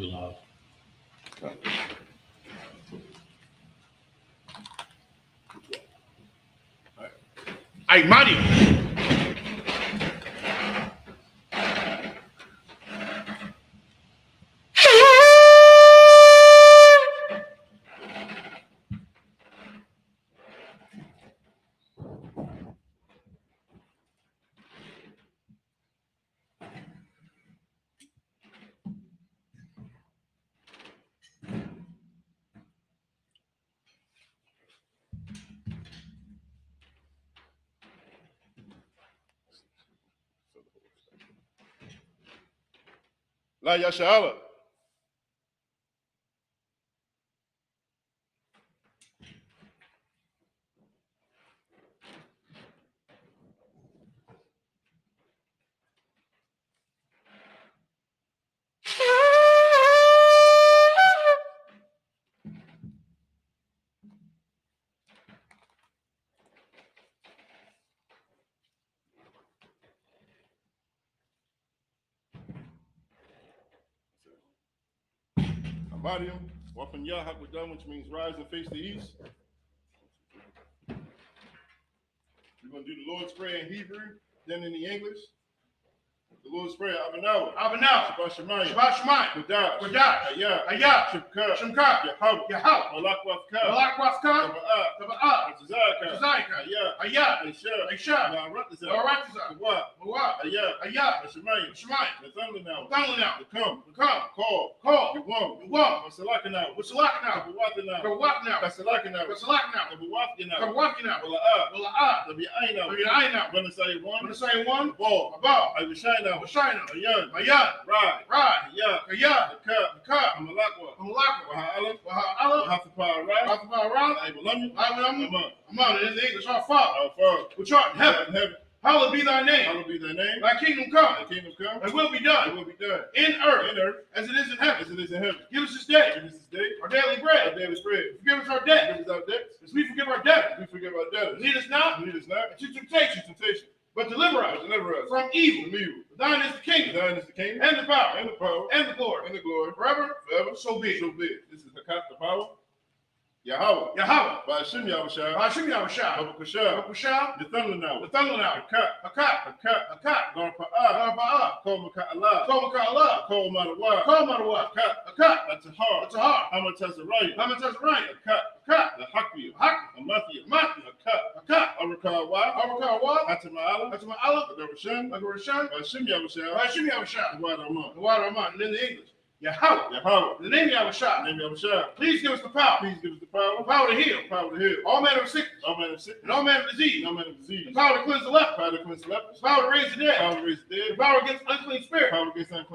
Love. Ay, Mario. La Yashala. Mario, Wafan Yah Hakwadam, which means rise and face the east. We're going to do the Lord's Prayer in Hebrew, then in the English. The Lord's Prayer, Abanawa. Shabbat Shemayim. Kodash. Ayah. Shemka. Yahweh. Malak Wafka. Taba'ah. Atazaka. Ayah. Aisha. Na'aratiza. Mawat. Ayah. Shemayim. Nathanaw. To come. Call. Yawam. Wasalakanaw. Kawatanaw. Kasalakanaw. Kabawafyanaw. Wala'ah. Tabi'aynaw. Vanasai one. Ball. Ayushaynaw. Ayan. Ride. Kaya. Ka. Amalakwa. Waha'alam. Waha'thapa'arah. Abalam. Aman. In the English, our Father. Which art in heaven. Hallowed be thy name. Thy kingdom come. And will be done. In earth. As it is in heaven. Give us this day. Our daily bread. Forgive us our debt. As we forgive our debtors. Lead us not into temptation. But deliver us from evil. Thine is the kingdom. And the power. And the glory. Forever. So be it. This is the power. Yahweh. Ba'ashim Yahushua. Babakushah. Nathanaw. Hakat. Garpa'ah. Kol Maka'alah. Kol Madawah. Hakat. Atahar. Hamatazarayah. Hakat. Lahakbiya. Amathia. Hakat. Arakawah. Hatama'alah. Agarashan. Ba'ashim Yahushua. The water Aman. And in the English. Yahweh. In the name of Yahushua. Please give us the power. Power to heal. All manner of sickness. And all manner of disease. The power to cleanse the leper. The power to raise the dead. The power against unclean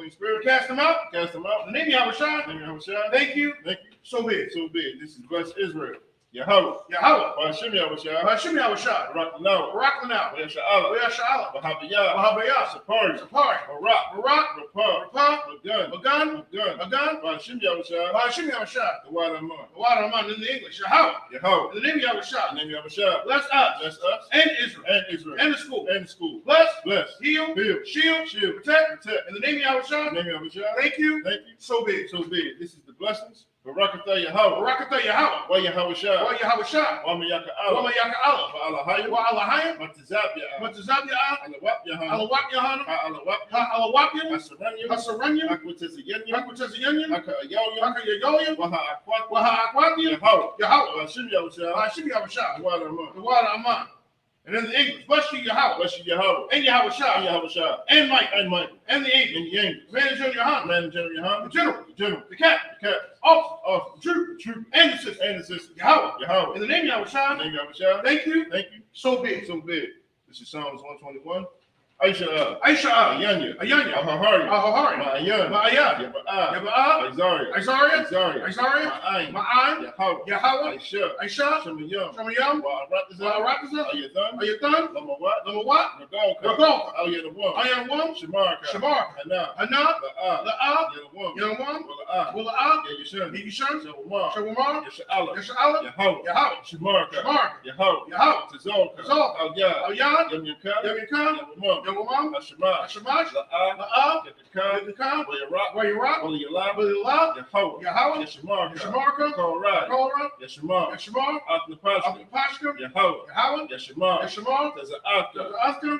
spirit. Cast them out. In the name of Yahushua. Thank you. So be it. This is blessed Israel. Yahweh. Ba'ashim Yahushua. Baraklanau. Yasha'ala. Wahabayah. Sapari. Barak. Magan. Ba'ashim Yahushua. The water Aman. In the English. Yahweh. In the name of Yahushua. Bless us. And Israel. And the school. Bless. Heal. Shield. Protect. In the name of Yahushua. Thank you. So be it. This is the blessings. Barakatah Yahweh. Wa Yahushua. Wa Mayaka'ala. Wa'alahayim. Matazabya. Alawap Yahan. Hasaranyim. Akwatazayanyim. Akayayoyim. Waha'akwatiyim. Yahweh. Ba'ashim Yahushua. The water Aman. And in the English, bless you, Yahweh. And Yahushua. And Michael. And the angels. Man and General Yohan. The general. The captain. Officer. Troop. And the sister. Yahweh. In the name of Yahushua. Thank you. So be it. This is Psalms 121. Aisha. Ayanya. Ahahari. Ma'ayan. Yaba'ah. Isaiah. Ma'ayin. Yahweh. Aisha. Shemayam. Wa'aratiza. Ayathan. Lamawat. Nagolka. Ayyanawam. Shamar. Hana. La'ah. Yanawam. Wala'ah. Yishan. Shawamar. Yasha'ala. Yahweh. Shamarka. Yahweh. Tazolka. Alyan. Yamyaka. Ashamash, La'ah, Yakakah, Wayarah, Waliyalab, Yahweh, Yeshamarka, Korah, Yeshamar, Athnapashka, Yahweh, Yeshamar, Taza'aka,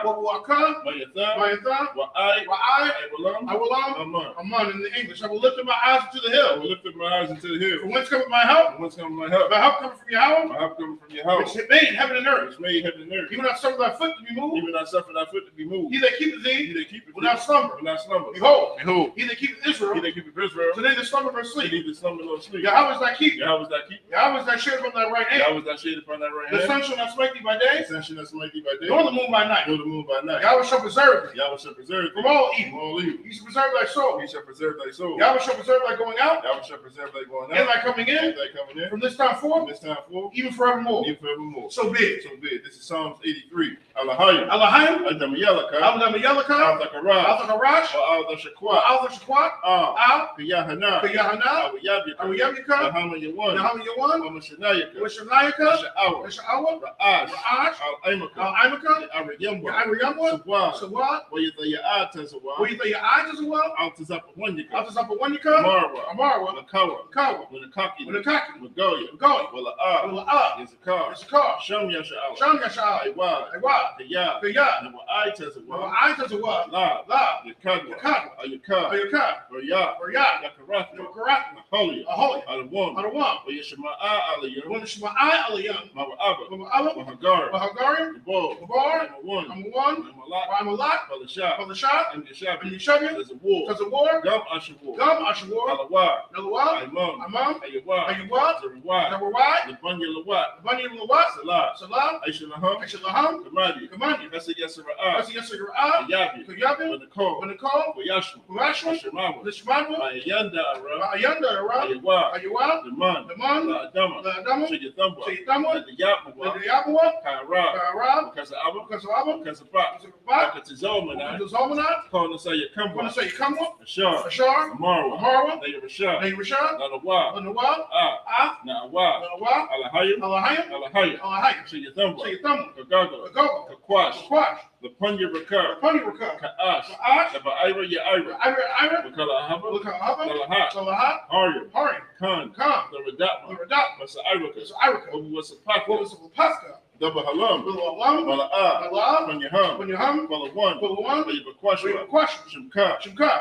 Wawaka, Mayatha, Wa'ai, Aman. In the English, I will lift up my eyes into the hill. From whence cometh my help? My help cometh from Yahweh. Which made heaven and earth. He will not suffer thy foot to be moved. He that keepeth thee will not slumber. Behold, he that keepeth Israel. Today the slumber nor sleep. Yahweh is thy keeper. Yahweh is thy shade upon thy right hand. The sun shall not smite thee by day. Nor the moon by night. Yahweh shall preserve thee from all evil. He shall preserve thy soul. Yahweh shall preserve thy going out. And thy coming in. From this time forth. Even forevermore. So be it. This is Psalms 83. Alahayim. Adam Yalaka. Al-Zakarash. Al-Shakwat. Al-Yahana. Awiyabika. Nahama Yawan. Washanayaka. Sha'awa. Ra'ash. Al-Aimaka. Ariyamwa. Sawat. Wayatayat as well. Altazapawanyika. Amarwa. Lakawa. Winakaki. Magoya. Wala'ah. Yizakar. Sham Yasha'al. Iwad. Kayad. Nawa'ai Tazawad. La. Yakad. Riyad. Yakarat. Maholi. Alawam. Wayashama'a Aliyam. Mawa'aba. Mahagarim. Gabar. Amawan. Amalat. Balashah. And Yeshabia. There's a war. Gum Ashawar. Alawad. Imam. Ayawad. Zarawad. Lawat. Salah. Aishalaham. Kamadi. That's a Yasira'ah. Kayabi. Wanakal. Wayashma. Lishmanwa. Ayanda. Ayawad. Daman. Adama. Shayathamwa. The Yabwa. Kairab. Because of Abba. Because of Zolmanat. Calling to say you come. Ashar. Marwa. Rashad. Nanawab. Na'awab. Alahayim. Shayathamwa. Kagaga. Kakwash. The Punya Rakar. Ka'ash. Ba'ira Ya'ira. Kalahat. Haryam. Khan. The Radatma. Masa'iraka. Was a Pasca. Double halam. Mala'ah. Punyaham. Balawan. Wayabakwashwa. Shimka.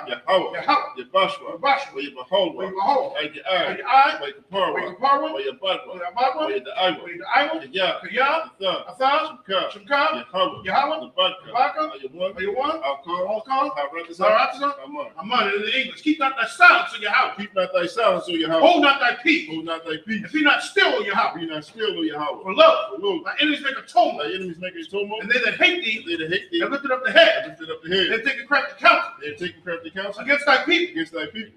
Yahweh. Yabashwa. Wayabaholwa. Ayai. Wayakaparwa. Wayabadwa. Wayadaiwa. Kayab. Athab. Shimka. Yahweh. Baka. Ayawan. Alkal. Haratazah. Aman. In the English, keep not thy silence, O Yahweh. Hold not thy peace. If be not still, O Yahweh. For lo, thy enemies make a tumult. And they that hate thee, have lifted up the head. They have taken crafty counsel. Against thy people.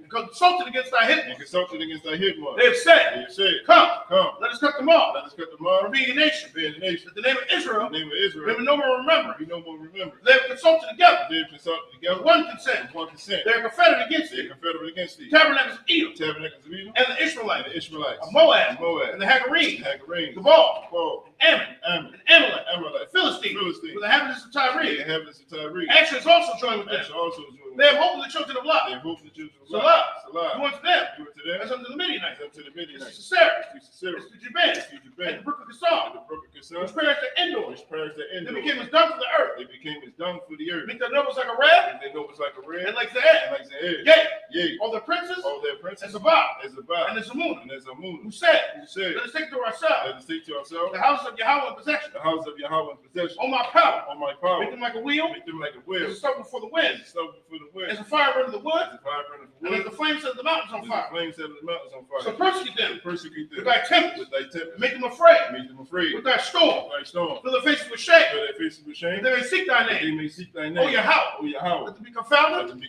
And consulted against thy hidden ones. They have said, Come, let us cut them off. From being a nation. That the name of Israel may be no more remembered. They have consulted together. With one consent. They are confederate against thee. Tabernacles of Edom. And the Ishmaelites. Of Moab. And the Hagarenes. Gabal. Ammon. And Amalek. Philistine. With the inhabitants of Tyre. Action is also joined with them. They have hope in the children of Lot. Salah. Do unto them. As unto the Midianites. This is Sisera. This is the Jabin. And the brook of Kissar. Which perished at Endor. They became as dung for the earth. Make their nobles like a red. And like Ze'ed. Yea. All their princes. As Zabah. And as Zamun. Who said, let us take to ourselves. The house of Yahweh in possession. On my power. Make them like a wheel. As a stubble for the wind. As a fire burning the wood. And as the flames set the mountains on fire. So persecute them. With thy tempest. Make them afraid. With thy storm. Fill their faces with shame. And they may seek thy name. O Yahweh. Let them be confounded. And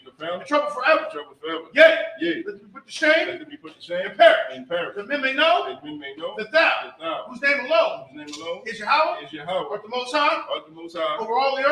trouble forever. Yea. Let them be put to shame. And perish. That men may know. That thou. Whose name alone. Is Yahweh. Art the Most High. Over all the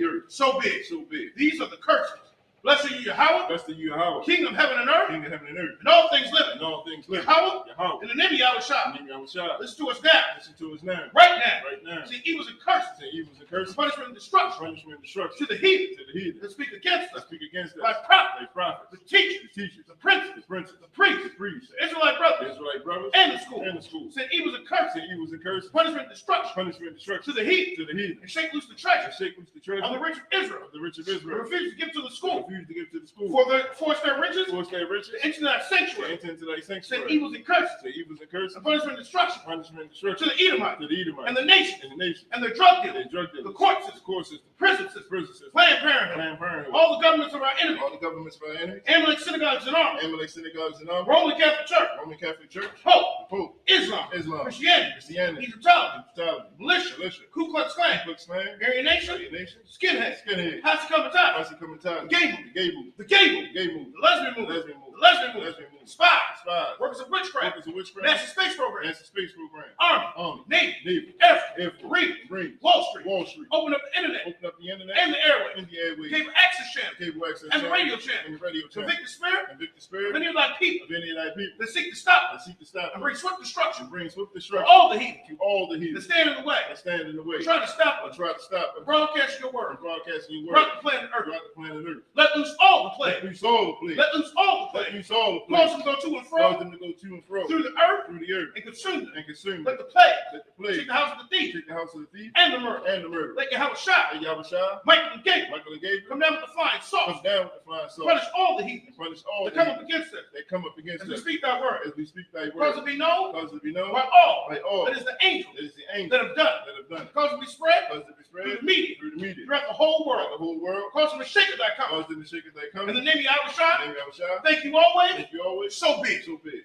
earth. So be it. These are the curses. Blessed are you, Yahweh. Blessed are you, Yahweh. King of heaven and earth. King of heaven and earth. And all things living. And all things living. Yahweh. Yahweh. In the name of Yahweh. In the name of Yahweh. Listen to us now. Listen to his name. Right now. Right now. See, evils and curses. See, evils and curses. Punishment and destruction. Punishment and destruction. To the heathen. To the heathen. That speak against That us. speak against us. By prophets. By prophets. The teachers. The teachers. The princes. The princes. The priests. The priests. The Israelite brothers. The Israelite brothers. And the school. And the school. Send evils and curses. See, evils and curses. Punishment and destruction. Punishment and destruction. To the heathen. To the heathen. And shake loose the treasure. And shake loose the treasure. Of the rich of Israel. Of the rich of They Israel. refuse to give to the school. Refuse to give to the school. Force their riches. Force their riches. To enter that sanctuary. Enter into thy Send sanctuary. evils and curses. Say evils and curses. And punishment and destruction. Punishment and To destruction. the Edomites. To the Edomites. And the nation. And the nation. And their drug They dealers. drug dealers. The court system. The court system. Prison system. Prison system. Planned Parenthood. Planned Parenthood. All the governments of our enemies. All the governments of our enemies. Amalek synagogues and armies. Amalek synagogues and all. Roman Catholic Church. Roman Catholic Church. Pope. The Pope. Islam. Islam. Christianity. Christianity. Egyptology. Egyptology. Militia. Militia. Ku Klux Klan. Ku Klux Klan. Aryan Nation. Aryan Nation. Skinhead. Skinhead. Hasi Kamatata. Hasi Kamatata. Gay movement. Gay movement. The gay movement. Gay movement. The lesbian movement. Lesbian movement. The lesbian movement. Lesbian movement. Spies. Spies. Workers of witchcraft. Workers of witchcraft. NASA space program. NASA space program. Army. Army. Navy. Navy. Air Force. Air Force. Marine. Marine. Wall Street. Wall Street. Open up the internet. Open up the internet. And the airways. And the airways. Cable access channel. Cable access. And the channel. radio channel. And the radio channel. Convict the spirit. Convict the Of spirit. any of thy people Of any of thy people. that seek to stop That us. seek to stop. And bring swift destruction And bring swift to destruction. all the heathen To all the that heathen. stand in the way. That stand in the way. Trying to stop Or us. try to stop us. Broadcast your word. From broadcasting your Throughout word. the planet Earth. Throughout the planet Earth. Let loose all the Let plague. loose all the plague. Let loose all the Let plague. loose all the Cause plague. them to go to and Cause fro them to go to and fro. through the earth Through the earth. and consume them. And consume Let them. the plague Let the take plague. the house of the thief Take the house of the thief. and the murder. And the murder. Let your house shot. And Yahushua. Michael and Gabriel Michael and Gabriel. come down with the flying Come sauce. down with the flying sword. Punish all the heathen Punish all that the come heathen. up against us. They come up against As we us. speak thy word. As we speak thy Cause word. it be known Cause it be known by all by all. that is the angel That is the angel that have done. that have done it. Cause it be spread Cause it be through spread the media through the media. throughout the whole Throughout world. the whole world. Cause them to shake at thy coming. Cause them to shake as they come. In the In name of Yahushua, the name of Yahushua. thank you always. Thank you always. So be it. So big.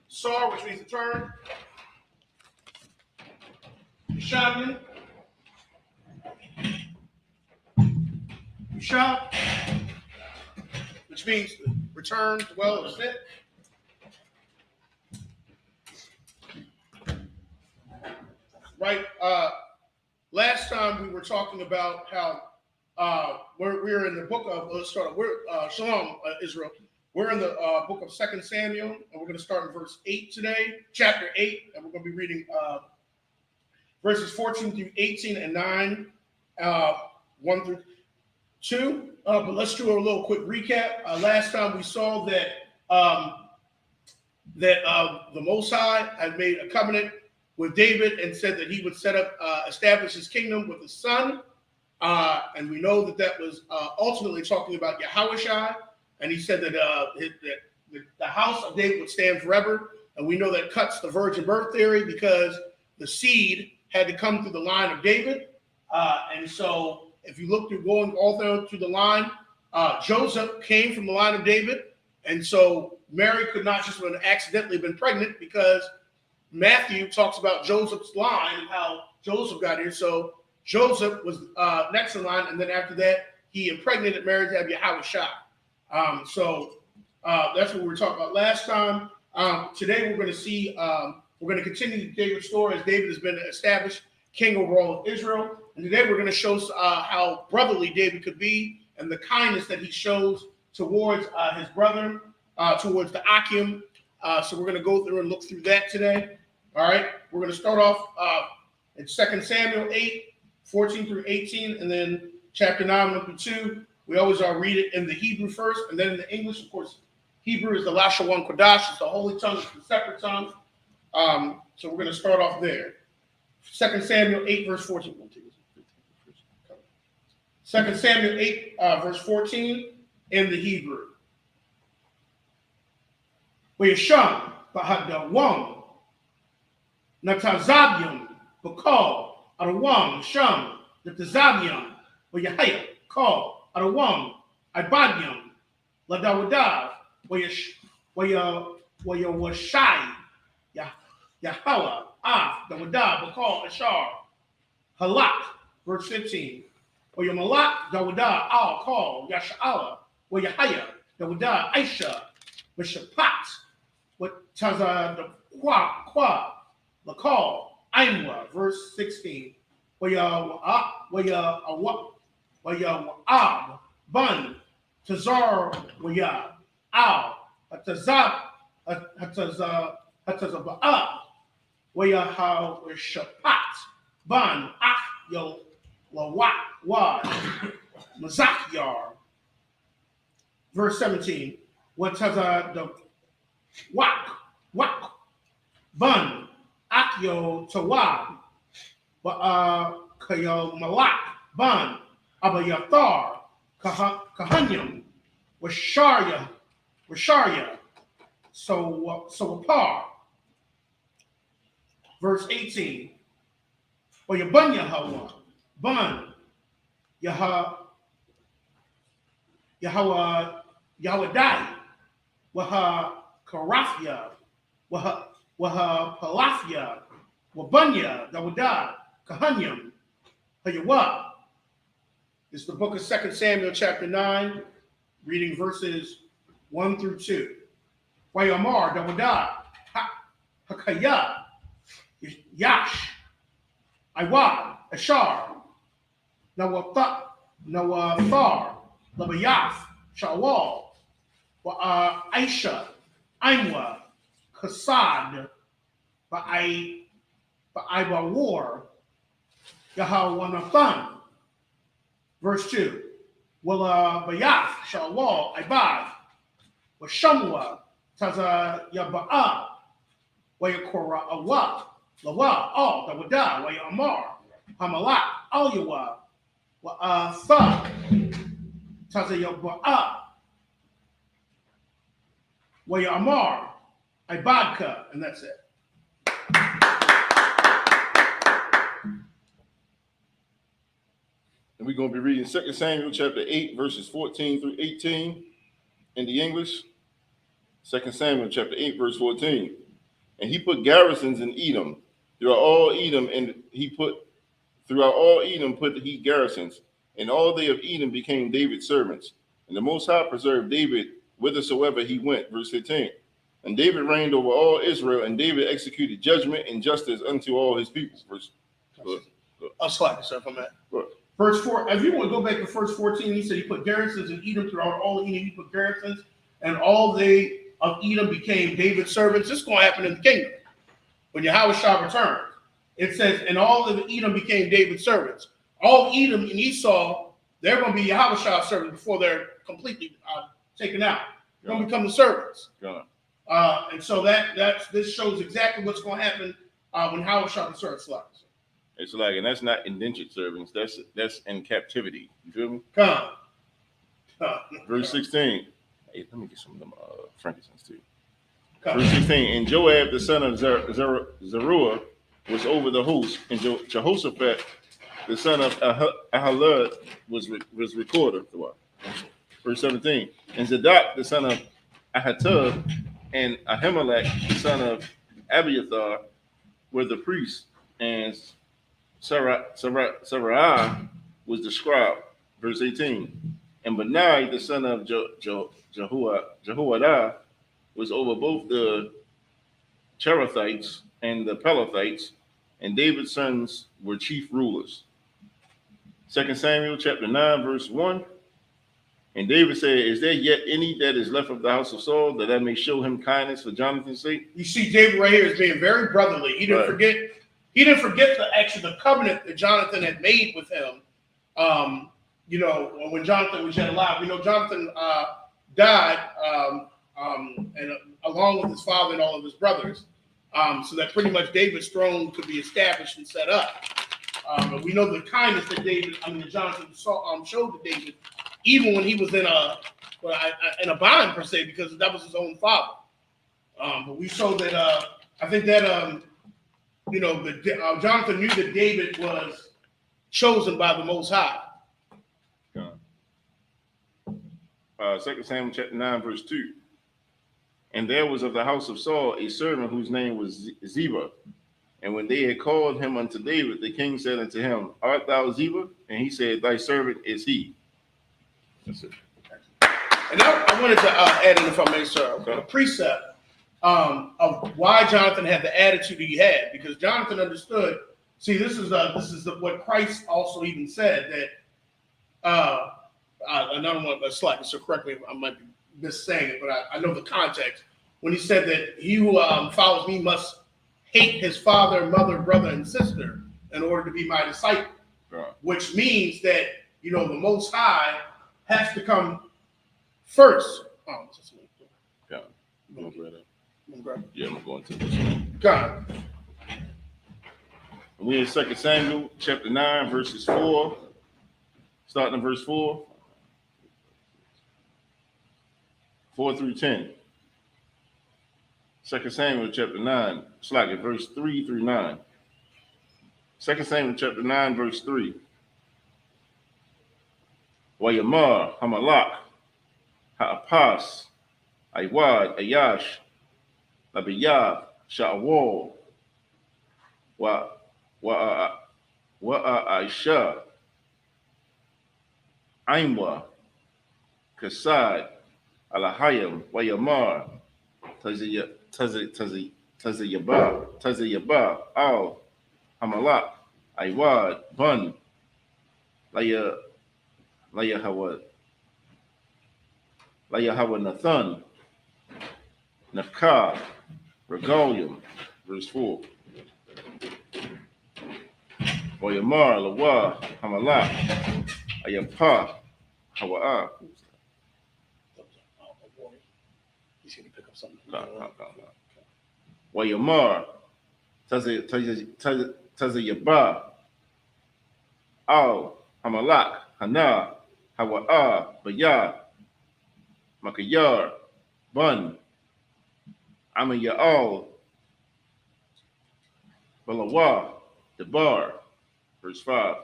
Sar, which means to turn. Yeshavian. Yeshab, which means to return, dwell, or sit. Right. Last time we were talking about how we're in the book of Shalom, Israel. We're in the book of 2 Samuel, and we're going to start in verse 8 today, chapter 8, and we're going to be reading verses 14 through 18 and 9, 1 through 2. But let's do a little quick recap. Last time we saw that the Most High had made a covenant with David and said that he would establish his kingdom with his son. And we know that was ultimately talking about Yahushua. And he said that the house of David would stand forever. And we know that cuts the virgin birth theory because the seed had to come through the line of David. And so if you look through going all through the line, Joseph came from the line of David. And so Mary could not just have accidentally been pregnant because Matthew talks about Joseph's line and how Joseph got here. So Joseph was next in line. And then after that, he impregnated Mary to have Yahushua. So that's what we were talking about last time. Today we're going to see, we're going to continue David's story as David has been established king over all of Israel. And today we're going to show how brotherly David could be and the kindness that he shows towards his brethren, towards the Akim. So we're going to go through and look through that today. All right. We're going to start off in 2 Samuel 8, 14 through 18, and then chapter 9, 1 through 2. We always read it in the Hebrew first, and then in the English. Of course, Hebrew is the Lashon Kodash. It's the holy tongue. It's the separate tongue. So we're going to start off there. 2 Samuel 8, verse 14. 2 Samuel 8, verse 14 in the Hebrew. Vayasham b'hadawam natazabium b'kal adawam sham natazabium v'yahaya kal adawam ibadium ladawadav v'yawashai Yahweh Dawadav b'kal ashar halak. Verse 15. Malak Dawada al call Yasha'ala, where Yahaya, Dawada Aisha, Mishapat, what Taza the Kwa, Lakal, Imwa, verse 16. Where Ab, Bun, Tazar Waya, Al, Hatazab, Hatazabaa, Waya Ha Shapat, Ban, Ak Yo Lawat, Wad, Mazakyar. Verse 17, Wataza the Wak, Bun, Akyo Tawad, Kayo Malak, Bun, Abayathar, Kahanyam, Washarya, so Apar. Verse 18, Wayabun Yahweh, Bun, Yahweh, Waha Karathia, Waha Palafia, Wabunya, Dawada, Kahanyam, Hayawa. It's the book of 2 Samuel, chapter 9, reading verses 1 through 2. Wayamar, Dawada, Hakaya, Yash, Iwad, Ashar, Nawathar, Labayath, Shawal, Aisha, Imwa, Kasad, Ba'ibawar, Yahawanathan. Verse 2. Bayath, Shawal, Ibad, Washamwa, Taza Yaba'a, Wayakora Awa, Lawa, Al, Dawada, Wayamar, Hamalak, Al Yawa, Tha, Taza Yaba'a, Wayamar, Ibadka, and that's it. And we're going to be reading 2 Samuel chapter 8, verses 14 through 18 in the English. 2 Samuel chapter 8, verse 14. And he put garrisons in Edom, throughout all Edom, put he garrisons, and all they of Edom became David's servants. And the Most High preserved David whithersoever he went. Verse 15. And David reigned over all Israel, and David executed judgment and justice unto all his people. I'll slap yourself on that. Verse 4, if you want to go back to verse 14, he said he put garrisons in Edom, throughout all Edom, he put garrisons, and all they of Edom became David's servants. This is going to happen in the kingdom when Yahweh shall return. It says, and all of Edom became David's servants. All Edom and Esau, they're going to be Yahweh shall's servants before they're completely taken out. They're going to become the servants. And so this shows exactly what's going to happen when Yahweh shall return. It's like, and that's not indentured servants. That's in captivity. You feel me? Come. Verse 16. Hey, let me get some of them frankincense too. Verse 16. And Joab, the son of Zeruiah, was over the host, and Jehoshaphat, the son of Ahilud, was recorder. Verse 17. And Zadok, the son of Ahitub, and Ahimelech, the son of Abiathar, were the priests, and Sarah was the scribe. Verse 18. And Benai, the son of Jehoiada, was over both the Cherethites and the Pelethites, and David's sons were chief rulers. 2 Samuel chapter 9, verse 1. And David said, is there yet any that is left of the house of Saul, that I may show him kindness for Jonathan's sake? You see David right here is being very brotherly. He didn't forget the covenant that Jonathan had made with him. When Jonathan was yet alive. We know Jonathan died and along with his father and all of his brothers. So that pretty much David's throne could be established and set up. And we know the kindness that Jonathan showed to David, even when he was in a bind per se, because that was his own father. But we saw that I think that Jonathan knew that David was chosen by the Most High. 2 Samuel chapter 9, verse 2. And there was of the house of Saul a servant whose name was Ziba. And when they had called him unto David, the king said unto him, art thou Ziba? And he said, thy servant is he. That's it. And I wanted to add in, if I may, sir, a precept of why Jonathan had the attitude he had, because Jonathan understood. See, this is what Christ also even said, that I don't want to slightly, so correct me if I might be missaying it, but I know the context. When he said that he who follows me must hate his father, mother, brother, and sister in order to be my disciple. Right. Which means that, the Most High has to come first. Oh, yeah. You want to grab that? Okay. Yeah, I'm going to this. God. We in 2 Samuel chapter 9, verses 4. Starting in verse 4. 4 through 10. 2 Samuel chapter 9. It's like verse 3 through 9. 2 Samuel chapter 9, verse 3. Wayamar, Hamalak, Ha'apas, Aywad, Ayash, Labiyah, Sha'awal, Aisha, Aimwa, Kasad, Alahayim, Wayamar, Taziyaba, Al, Hamalak, Aywad, Bun, Layahawa Nathan, Nafka, Regalium, verse 4. Wayamar, Lawa, Hamalak, Ayapa, Hawa'a. He's going to pick up something. Wayamar, Tazayaba, Al, Hamalak, Hana, Hawa'a, Bayah, Makayar, Bun, Amaya'al, Balawa, Debar, verse 5.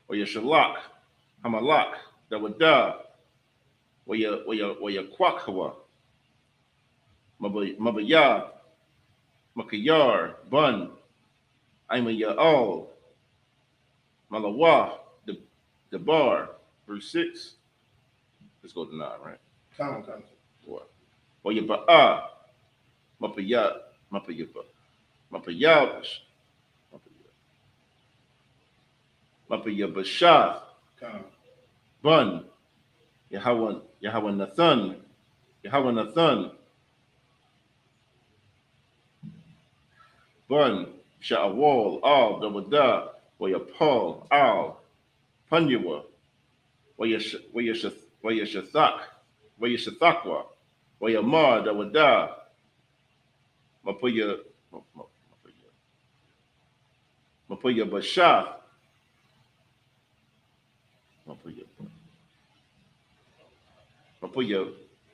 Wayashalak, Hamalak, Dawada, Wayakwakhawa, Mabaya, Makayar, Bun, Amaya'al, Malawa, Debar, verse 6. Let's go to 9, right? Come. What? Wayaba'a, Mapaya, Mapayabashah, Bun, Yahweh Nathan, Bun, Sha'awal, Al, Dawada, Wayapal, Al, Punyawa, Wayashathakwa, Wayamar, Dawada, Mapaya Bashah, Mapaya,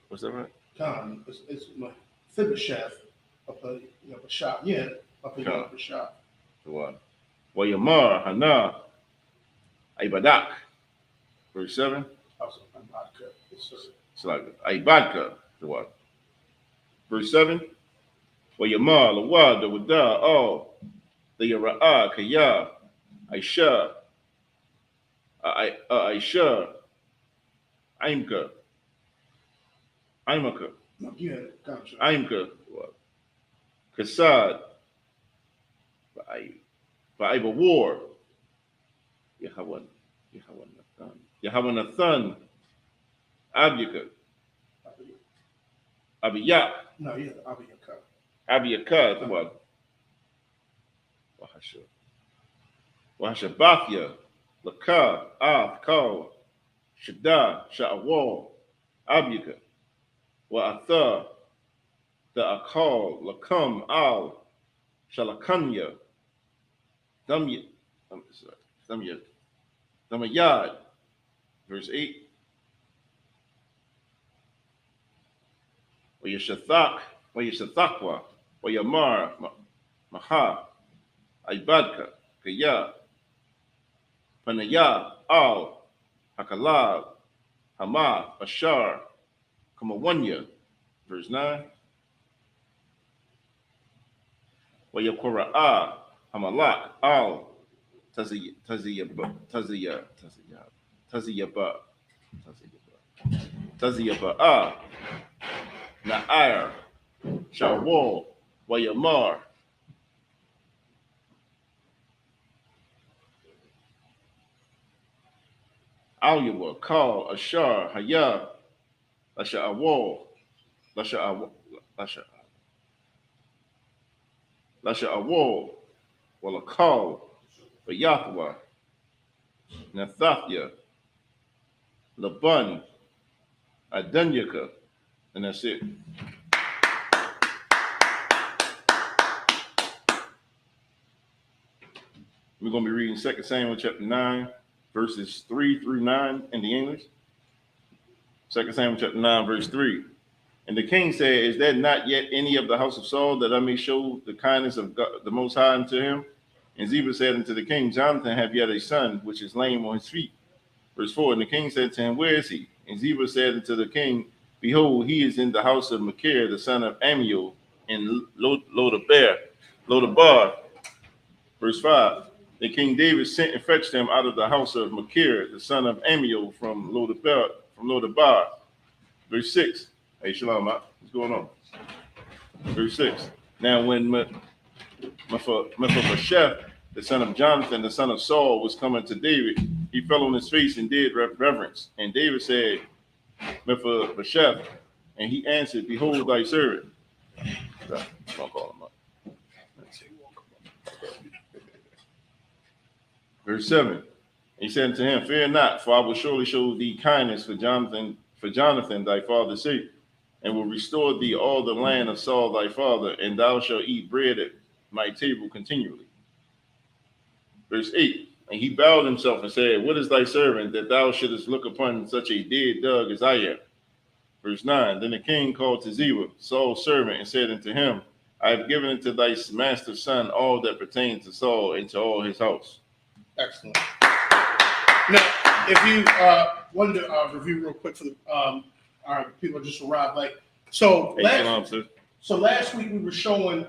what's that right? Come. It's my Fibasheth. Bashah. Yeah. Bashah. Wayamar, Hana, Ibadak, verse 7. Also, It's like Ibadka, the what? Verse 7. Wayamar, Lawa, Dawada, Al, the Yara'a, Kaya, Aisha, Aisha, Aimka, Kasad, Ba'iba War, Yahweh Nathan, Abiaka, Abiyak, Abiyaka, the what? Wahashabathia, Laka, Kal, Shada, Sha'awal, Abiyaka, Wa'atha, the Akal, Lakam, Al, Shalakanya, Damayad, verse 8. Wayashathakwa, Wayamar, Maha, Ibadka, Kaya, Panaya, Al, Hakalab, Hama, Bashar, Kamawanya, verse 9. Wayakora'ah, Hamalak, Al, Taziyaba, Na'ir, Shawwal, Wayamar, Alyawa, Kal, Ashar, Hayah, Lasha Awal, Lasha Awal, Walakal, Bayathwa, Nathathya, Laban, Adunyaka, and that's it. We're going to be reading 2 Samuel chapter 9, verses 3 through 9 in the English. 2 Samuel chapter 9, verse 3. And the king said, is there not yet any of the house of Saul that I may show the kindness of God, the Most High unto him? And Ziba said unto the king, Jonathan have yet a son, which is lame on his feet. Verse 4, and the king said to him, where is he? And Ziba said unto the king, behold, he is in the house of Machir, the son of Amiel, in Lodabar. Verse 5, then King David sent and fetched him out of the house of Machir, the son of Amiel, from Lodabar. Verse 6, hey, Shalom, what's going on? Verse 6, now when Mephibosheth, the son of Jonathan, the son of Saul, was coming to David, he fell on his face and did reverence. And David said, Mephibosheth, and he answered, behold thy servant. I'll call him up. Verse 7, he said to him, fear not, for I will surely show thee kindness for Jonathan thy father's sake, and will restore thee all the land of Saul thy father, and thou shalt eat bread at my table continually. Verse 8, and he bowed himself and said, what is thy servant, that thou shouldest look upon such a dead dog as I am? Verse 9, then the king called to Ziba, Saul's servant, and said unto him, I have given unto thy master's son all that pertains to Saul and to all his house. Excellent. Now, if you wanted to review real quick for the our people just arrived late. So last week we were showing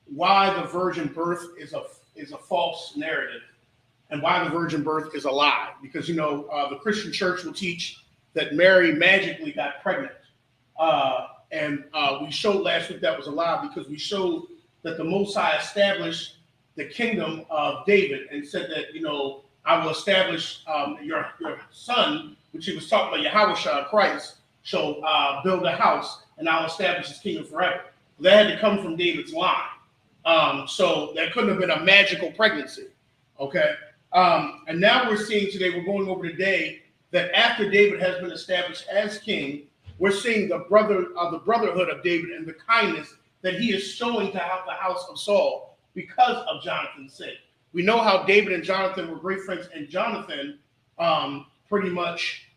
why the virgin birth is a false narrative, and why the virgin birth is a lie. Because the Christian church will teach that Mary magically got pregnant, and we showed last week that was a lie, because we showed that the Most High established the kingdom of David and said that, I will establish your son, which he was talking about, Yahushua, Christ, shall build a house, and I'll establish his kingdom forever. That had to come from David's line. So that couldn't have been a magical pregnancy. Okay. And now we're seeing today, we're going over today, that after David has been established as king, we're seeing the brotherhood of David and the kindness that he is showing to the house of Saul, because of Jonathan's sake. We know how David and Jonathan were great friends, and Jonathan pretty much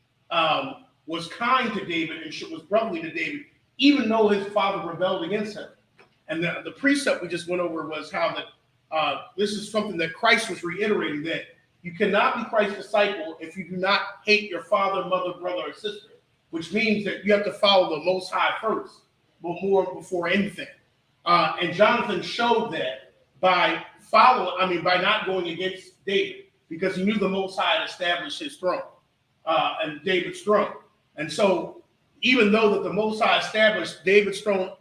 was kind to David and was brotherly to David, even though his father rebelled against him. And the precept we just went over was how that this is something that Christ was reiterating, that you cannot be Christ's disciple if you do not hate your father, mother, brother, or sister, which means that you have to follow the Most High first, but more before anything. And Jonathan showed that by not going against David, because he knew the Most High had established his throne, and David's throne. And so, even though that the Most High established David's throne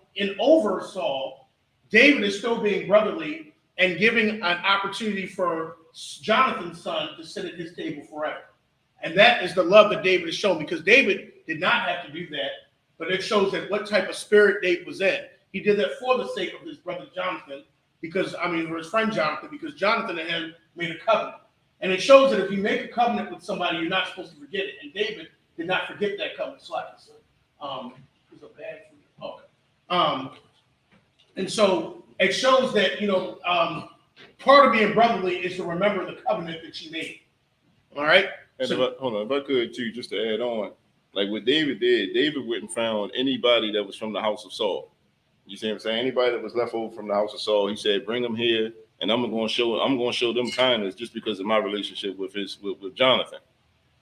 over Saul, David is still being brotherly and giving an opportunity for Jonathan's son to sit at his table forever. And that is the love that David has shown, because David did not have to do that, but it shows that what type of spirit David was in. He did that for the sake of his brother Jonathan, for his friend Jonathan, because Jonathan and him made a covenant. And it shows that if you make a covenant with somebody, you're not supposed to forget it. And David did not forget that covenant. It was a bad for you. Okay. And so it shows that, part of being brotherly is to remember the covenant that you made. All right? And if I could too, just to add on, like what David did, David went and found anybody that was from the house of Saul. You see what I'm saying? Anybody that was left over from the house of Saul, he said, bring them here, and I'm going to show them kindness just because of my relationship with Jonathan.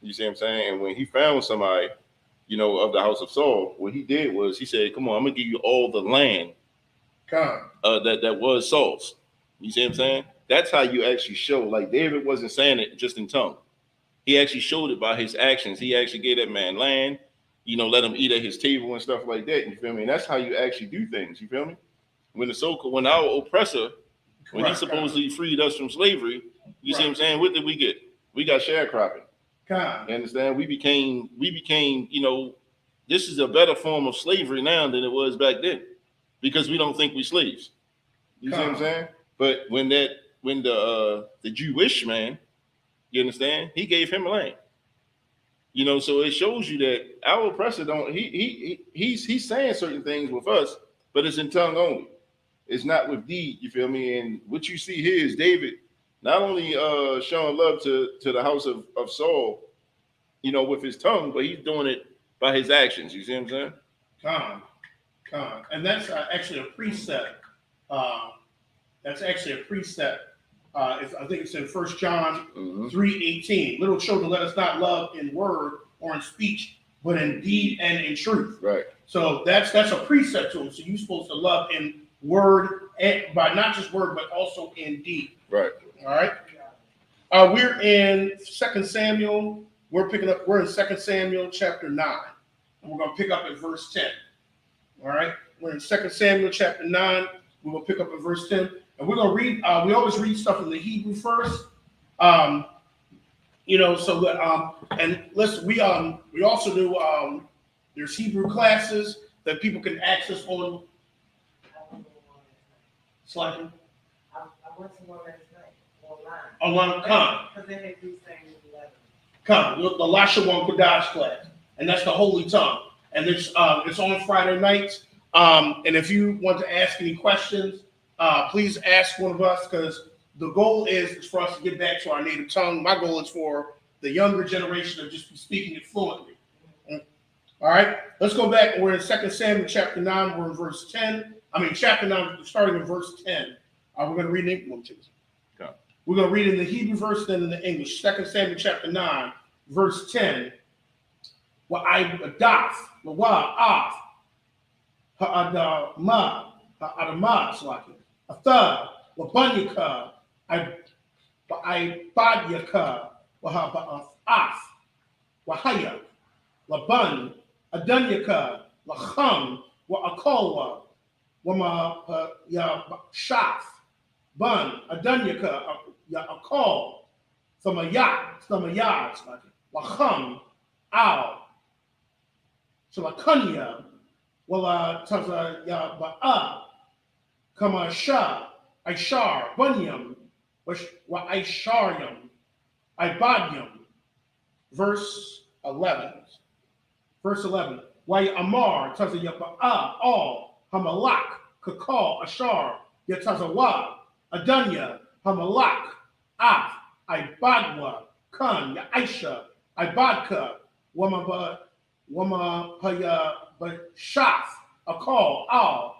You see what I'm saying? And when he found somebody, of the house of Saul, what he did was he said, come on, I'm going to give you all the land that was Saul's. You see what I'm saying? That's how you actually show. Like, David wasn't saying it just in tongue. He actually showed it by his actions. He actually gave that man land, let him eat at his table and stuff like that. You feel me? And that's how you actually do things. You feel me? When our oppressor, when he supposedly freed us from slavery, you see what I'm saying? What did we get? We got sharecropping. You understand? We became, you know, this is a better form of slavery now than it was back then, because we don't think we slaves. You see what I'm saying? But when the Jewish man, you understand, he gave him land. You know, so it shows you that our oppressor he's saying certain things with us, but it's in tongue only. It's not with deed, you feel me? And what you see here is David not only showing love to the house of Saul, you know, with his tongue, but he's doing it by his actions. You see what I'm saying? And that's actually a precept. That's actually a precept. I think it's in 1 John 3:18. Little children, let us not love in word or in speech, but in deed and in truth. Right. So that's a precept to him. So you're supposed to love in word, and by not just word, but also in deed. Right. All right. We're in 2 Samuel. We're in 2 Samuel chapter 9. And we're going to pick up at verse 10. All right. We're in 2 Samuel chapter 9. We're going to pick up at verse 10. And we're going to read, we always read stuff in the Hebrew first. You know, so that, and listen, we also do, there's Hebrew classes that people can access on. Slacking. I went to one last night online. Come. Because they had these things in 11. Come, the Lashawan Kodash class, and that's the Holy Tongue, and it's on Friday nights. And if you want to ask any questions, please ask one of us, because the goal is for us to get back to our native tongue. My goal is for the younger generation to just be speaking it fluently. All right, let's go back. We're in 2 Samuel chapter 9. We're in verse 10. Chapter 9, starting in verse 10. We're going to read it. We're going to read in the Hebrew verse, then in the English. 2 Samuel chapter 9, verse 10. Wa'adaf, wa'af, ha'adama, slaki, atha, wa'banyaka, wa'abadyaka, wa'haba'af, wa'haya, laban, adanyaka, lacham, wa'akolwa, wama ya shaf, ban, adanyaka, ya akol, samayat, lacham, al, shalakanya, wala taza ya ba'a, kama sha, aishar, bunyam, wa aisharyam, ibadyam. Verse 11. Why amar taza ya ba'a, all, Hamalak, Kakal, Ashar, Yatazawa, Adanya, Hamalak, Af, Ibadwa, Kan, Yaisha, Ibadka, Wama Paya, Shaf, Akal, Al,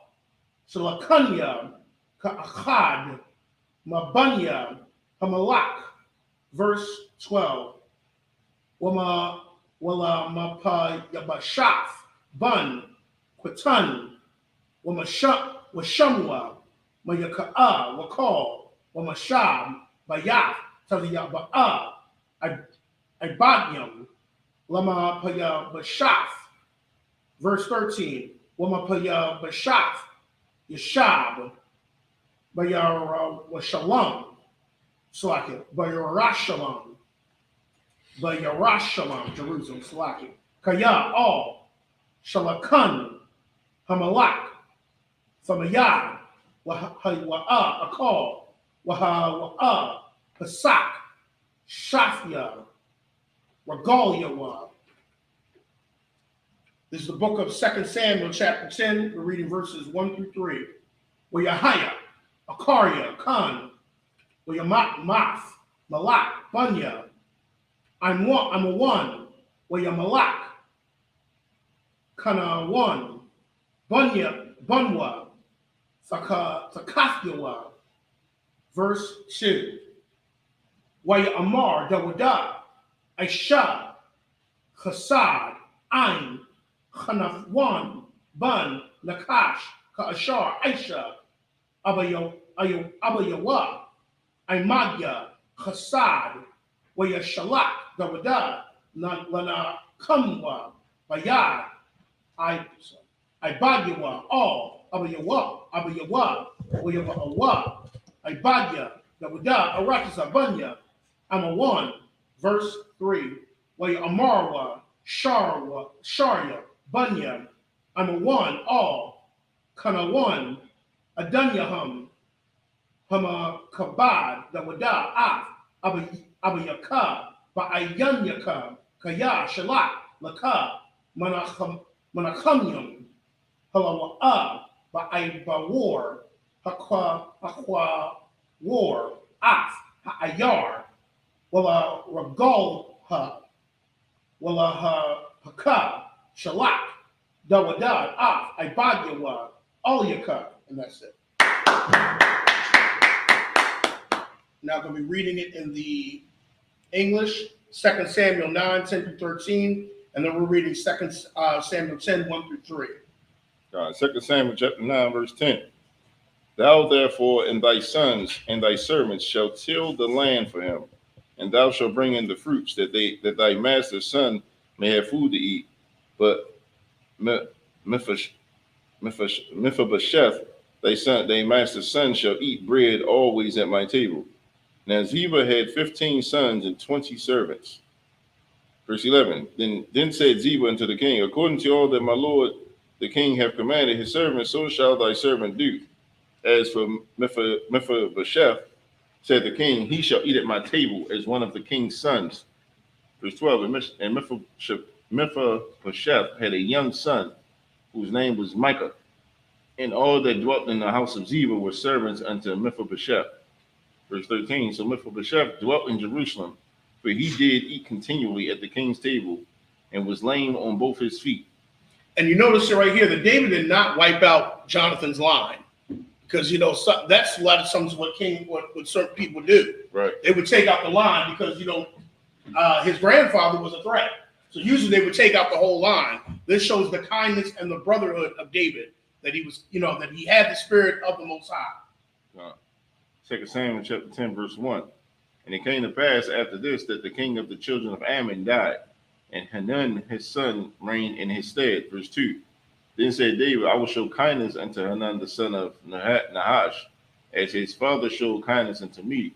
Salakanya, Ka'achad, Mabanya, Hamalak. Verse 12. Wama Mapayabashaf, Bun, Quatan, Washamwa, Mayaka'a, Wakal, Wamasham, Bayaf, Taliyaba'a, Ibadyam, Lama Paya Bashaf. Verse 13. Wama Paya Bashaf, Yashab, Bayar Washalam, Slaki, Bayarashalam, Jerusalem, Slaki, Kaya, all, Shalakan, Hamalak, Samayah, Wa'a, Akal, Wa'a, Pasak, Shafia, Regalia. This is the book of 2 Samuel, chapter 10. We're reading verses 1 through 3. Wayahaya, Akaria, Khan, Wayamat, Malak, Bunya, I'm a one, Wayamalak, Kana one, Bunya, Bunwa, Sakafyawa. Verse 2. Waya Amar, Dawada, Aisha, Chasad, Ain, Chanafwan, Bun, Nakash, Ka'ashar, Aisha, Abayawa, Aimadya, Chasad, Waya Shalak, Dawada, Lana Kamwa, Bayad, Ibadyawa, all, Abayawa, Wayawa, Ibadya, Dawada, Arakasa, Bunya, I'm a one. Verse 3. Amarwa, Sharia, Bunyan, Amawan, all, Kanawan, Adunyahum, Hama Kabad, the Wada, Af, Abayakab, Ba'ayanyakab, Kaya, Shalak, Lakab, Manachamyam, Halawa, Ba'aybawar, Aqua War, Af, Ha'ayar, Wala Ragal, Wala Hakab, Shalak, Dawadad, Af, Ibadyawa, Alyakab, and that's it. Now I'm going to be reading it in the English, 2 Samuel 9, 10 through 13, and then we're reading 2 Samuel 10, 1 through 3. 2 Samuel chapter 9, verse 10. Thou therefore and thy sons and thy servants shall till the land for him, and thou shalt bring in the fruits that thy master's son may have food to eat. But Mephibosheth, thy master's son, shall eat bread always at my table. Now Ziba had 15 sons and 20 servants. Verse 11. Then said Ziba unto the king, according to all that my lord the king hath commanded his servant, so shall thy servant do. As for Mephibosheth, said the king, he shall eat at my table as one of the king's sons. Verse 12. And Mephibosheth had a young son whose name was Micah, and all that dwelt in the house of Ziba were servants unto Mephibosheth. Verse 13. So Mephibosheth dwelt in Jerusalem, for he did eat continually at the king's table, and was lame on both his feet. And you notice it right here that David did not wipe out Jonathan's line, because that's a lot of times what certain people do. Right. They would take out the line because his grandfather was a threat. So usually they would take out the whole line. This shows the kindness and the brotherhood of David, that he was, that he had the spirit of the Most High. 2 Samuel chapter 10, verse 1. And it came to pass after this that the king of the children of Ammon died, and Hanun his son reigned in his stead. Verse 2. Then said David, I will show kindness unto Hanun the son of Nahash, as his father showed kindness unto me.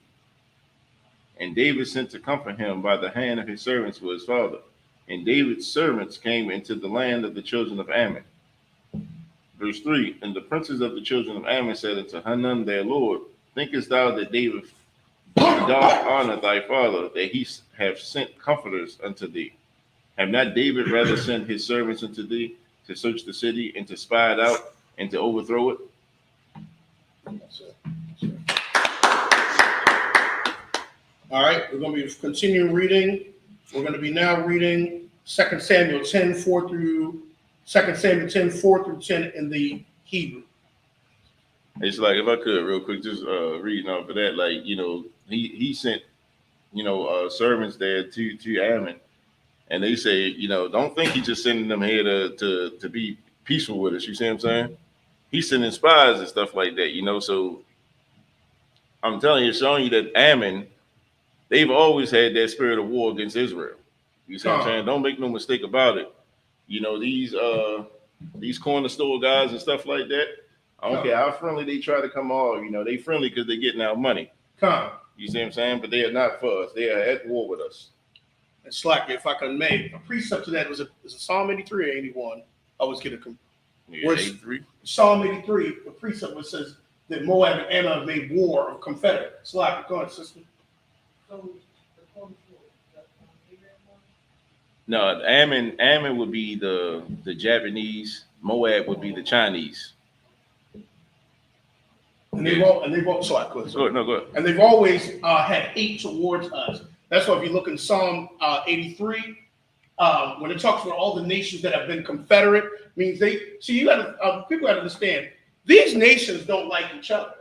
And David sent to comfort him by the hand of his servants for his father. And David's servants came into the land of the children of Ammon. Verse 3. And the princes of the children of Ammon said unto Hanun their lord, thinkest thou that David doth honor thy father, that he have sent comforters unto thee? Have not David rather sent his servants unto thee to search the city and to spy it out and to overthrow it? All right, we're going to be continuing reading. We're going to be now reading 2 Samuel 10, 4 through 2 Samuel 10, 4 through 10 in the Hebrew. It's like, if I could real quick, just reading off of that, like, he sent, servants there to Ammon, and they say, don't think he's just sending them here to be peaceful with us. You see what I'm saying? He's sending spies and stuff like that, so I'm telling you, showing you that Ammon, they've always had that spirit of war against Israel. You see what I'm saying? Don't make no mistake about it. These corner store guys and stuff like that, I don't care how friendly they try to come off, they friendly because they're getting our money. You see what I'm saying? But they are not for us. They are at war with us. And Slack, if I can make a precept to that, is it Psalm 83 or 81? I always get a 83. Psalm 83, the precept which says that Moab and Ammon have made war of confederate. Slack, go ahead, sister. No, Ammon would be the Japanese. Moab would be the Chinese. And they've all sorry, go ahead. No, go ahead. And they've always had hate towards us. That's why if you look in Psalm 83, when it talks about all the nations that have been confederate, means people got to understand, these nations don't like each other,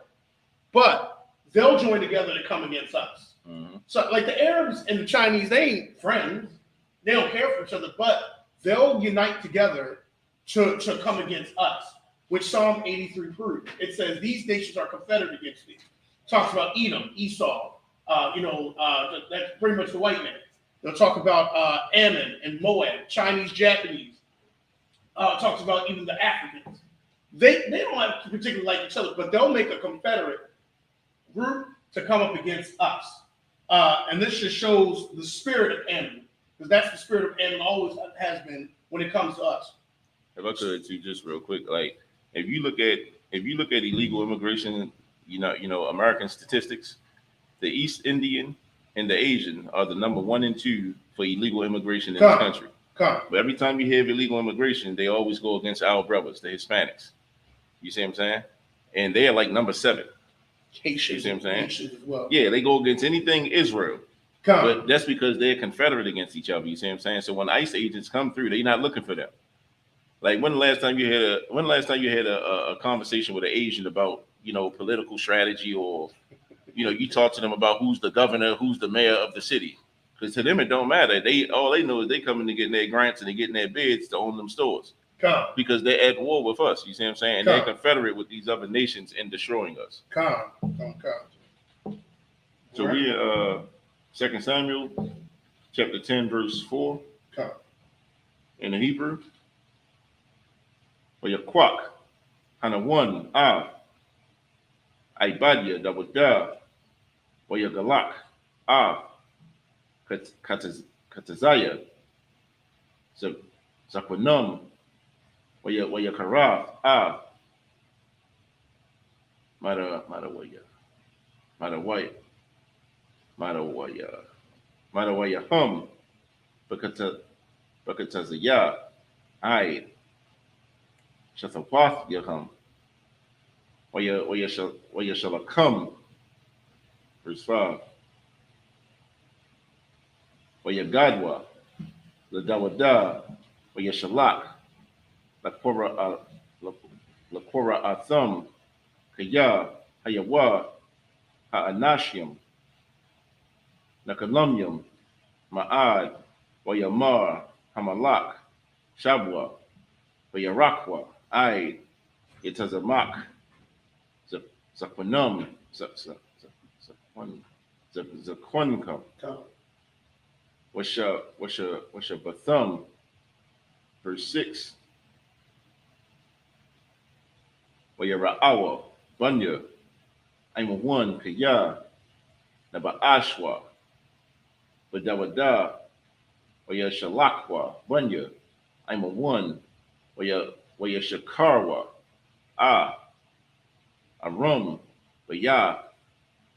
but they'll join together to come against us. Mm-hmm. So like the Arabs and the Chinese, they ain't friends. They don't care for each other, but they'll unite together to come against us, which Psalm 83 proves. It says these nations are confederate against thee. Talks about Edom, Esau, that's pretty much the white man. They'll talk about Ammon and Moab, Chinese, Japanese. Talks about even the Africans. They don't particularly like each other, but they'll make a confederate group to come up against us. And this just shows the spirit of Ammon. because that's the spirit of Ammon, always has been when it comes to us. If I could too, just real quick, like if you look at illegal immigration, American statistics, the East Indian and the Asian are the number 1 and 2 for illegal immigration in this country. But every time you hear of illegal immigration, they always go against our brothers, the Hispanics. You see what I'm saying? And they are like number 7. Haitians, you see what I'm saying? Haitians as well. Yeah, they go against anything Israel. But that's because they're confederate against each other. You see what I'm saying? So when ICE agents come through, they're not looking for them. Like when the last time you had a conversation with an Asian about political strategy, or you talk to them about who's the governor, who's the mayor of the city, because to them it don't matter. All they know is they coming to get their grants and they getting their bids to own them stores. Because they're at war with us. You see what I'm saying? And they're confederate with these other nations in destroying us. So we 2 Samuel chapter 10 verse 4 in the Hebrew. Wayakwak, Hanawan, Ibadia, Dawada, Wayagalak, Katazaya, Zakwanum, Wayakaraf, Madawaya hum, Bakatazaya, Shathawath Yahum, Wayashalakam, verse 5, Wayagadwa, Ladawada, Wayashalak, Lakora Atham, Kaya, Hayawa, Ha'anashim, Nakalumyum, Ma'ad, Wayamar, Hamalak, Shabwa, Wayarakwa, Aid, Yetazamak, Zakwanum, Zakwankam, Washa Bathum, verse 6, Wayara'awa, Bunya, I'm a 1, Kaya, Naba Ashwa, Badawada, Wayashalakwa, Bunya, I'm a 1, Wayashakarwa, Arum, Waya,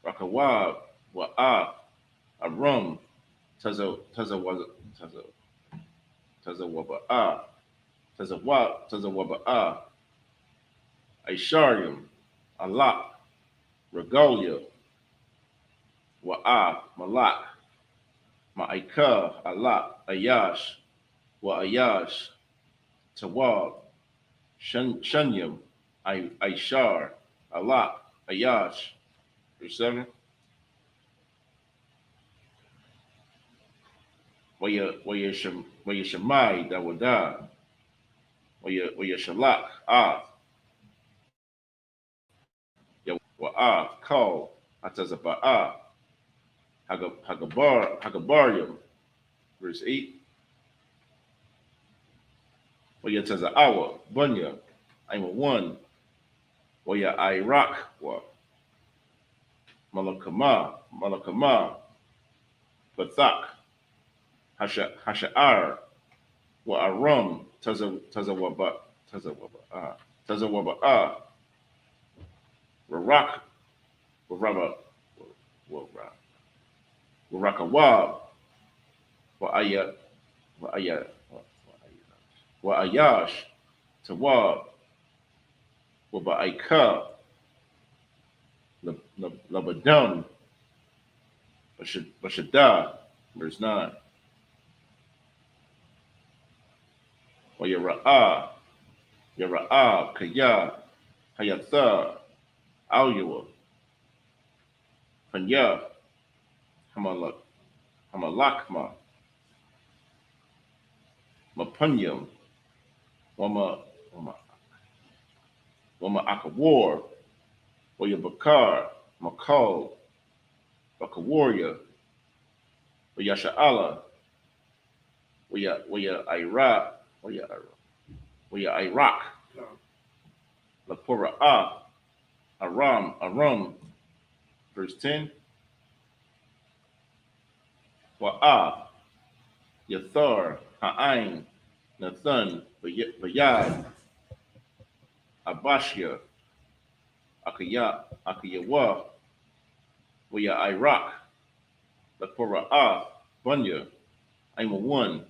Rakawab, Arum, Tazawaba, Aisharium, Alak, Regalia, Malak, Ma'ika, Alak, Ayash, Ayash, Tawab, Shunyam, Aishar, Alak, Ayash. Verse 7. Wayashamai, Dawada, Wayashalak, Call, Atazabaa, Hagabarium, verse 8. Wayatazawa, Bunya, I'm a 1, Waya Iraq, Malakama, Bathak, Hasha'ar, Arum, Tazawaba, Rarak, Warakawab, Ayash, Tawab, Waba'ika, Labadum, Bashada, verse 9. Yara'ah, Kaya, Hayatha, Alyua, Panya, Hamalakma, Mapunyam, Wama Akawar, Wayabakar, Makal, Bakawarya, Wayasha'ala, Waya Iraq, Lapura Aram, verse 10. Yathar, Ha'ain, Nathan, Bayad, Abashia, Akayawa, Waya Iraq, Lapora'ah, Bunya, I'm a one.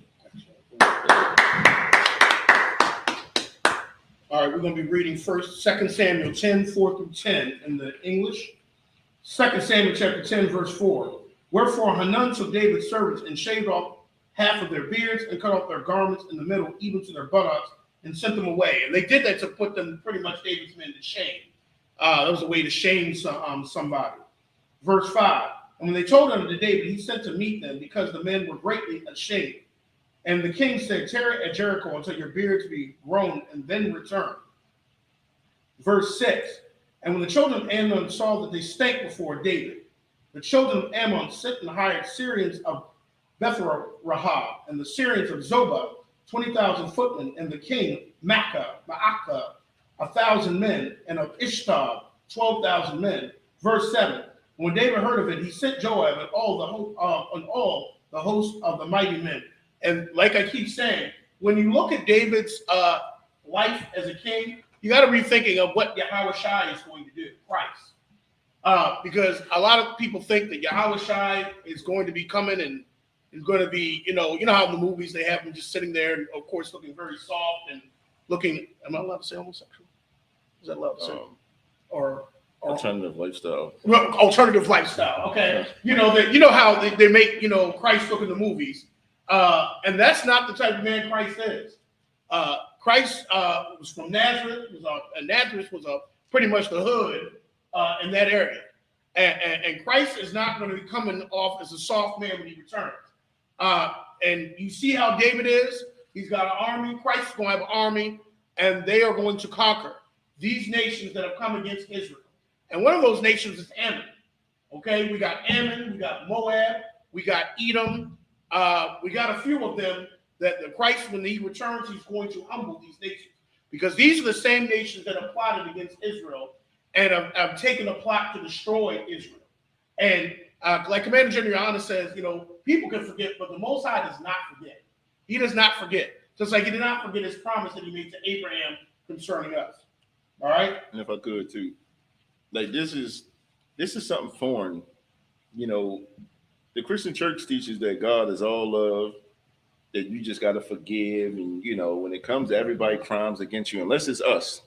All right, we're going to be reading first 2 Samuel 10, 4 through 10 in the English. 2 Samuel chapter 10, verse 4. Wherefore Hanun took David's servants and shaved off half of their beards and cut off their garments in the middle, even to their buttocks, and sent them away. And they did that to put them, pretty much David's men, to shame. That was a way to shame somebody. Verse 5. And when they told unto David, he sent to meet them, because the men were greatly ashamed. And the king said, tarry at Jericho until your beards be grown, and then return. Verse 6. And when the children of Ammon saw that they stank before David, the children of Ammon sent and hired Syrians of Beth-Rahab, and the Syrians of Zobah, 20,000 footmen, and the king Maacah, 1,000 men, and of Ishtar, 12,000 men. Verse 7. When David heard of it, he sent Joab and all the host of the mighty men. And like I keep saying, when you look at David's life as a king, you got to be thinking of what Yahushua is going to do, Christ. Because a lot of people think that Yahushua is going to be coming and is going to be, you know how in the movies they have him just sitting there, and of course looking very soft and looking. Am I allowed to say homosexual? Is that allowed to say? Or alternative lifestyle. Alternative lifestyle. Okay. You know how they make Christ look in the movies. And that's not the type of man Christ is. Christ was from Nazareth. Nazareth was pretty much the hood in that area. And Christ is not going to be coming off as a soft man when he returns. And you see how David is. He's got an army. Christ is going to have an army, and they are going to conquer these nations that have come against Israel. And one of those nations is Ammon. Okay, we got Ammon, we got Moab, we got Edom. We got a few of them that the Christ, when he returns, he's going to humble these nations, because these are the same nations that have plotted against Israel and have taken a plot to destroy Israel. And like Commander General says, people can forget, but the Most High does not forget. He does not forget. Just like he did not forget his promise that he made to Abraham concerning us. All right? And if I could too, like this is something foreign. The Christian church teaches that God is all love, that you just got to forgive. And, when it comes to everybody crimes against you, unless it's us,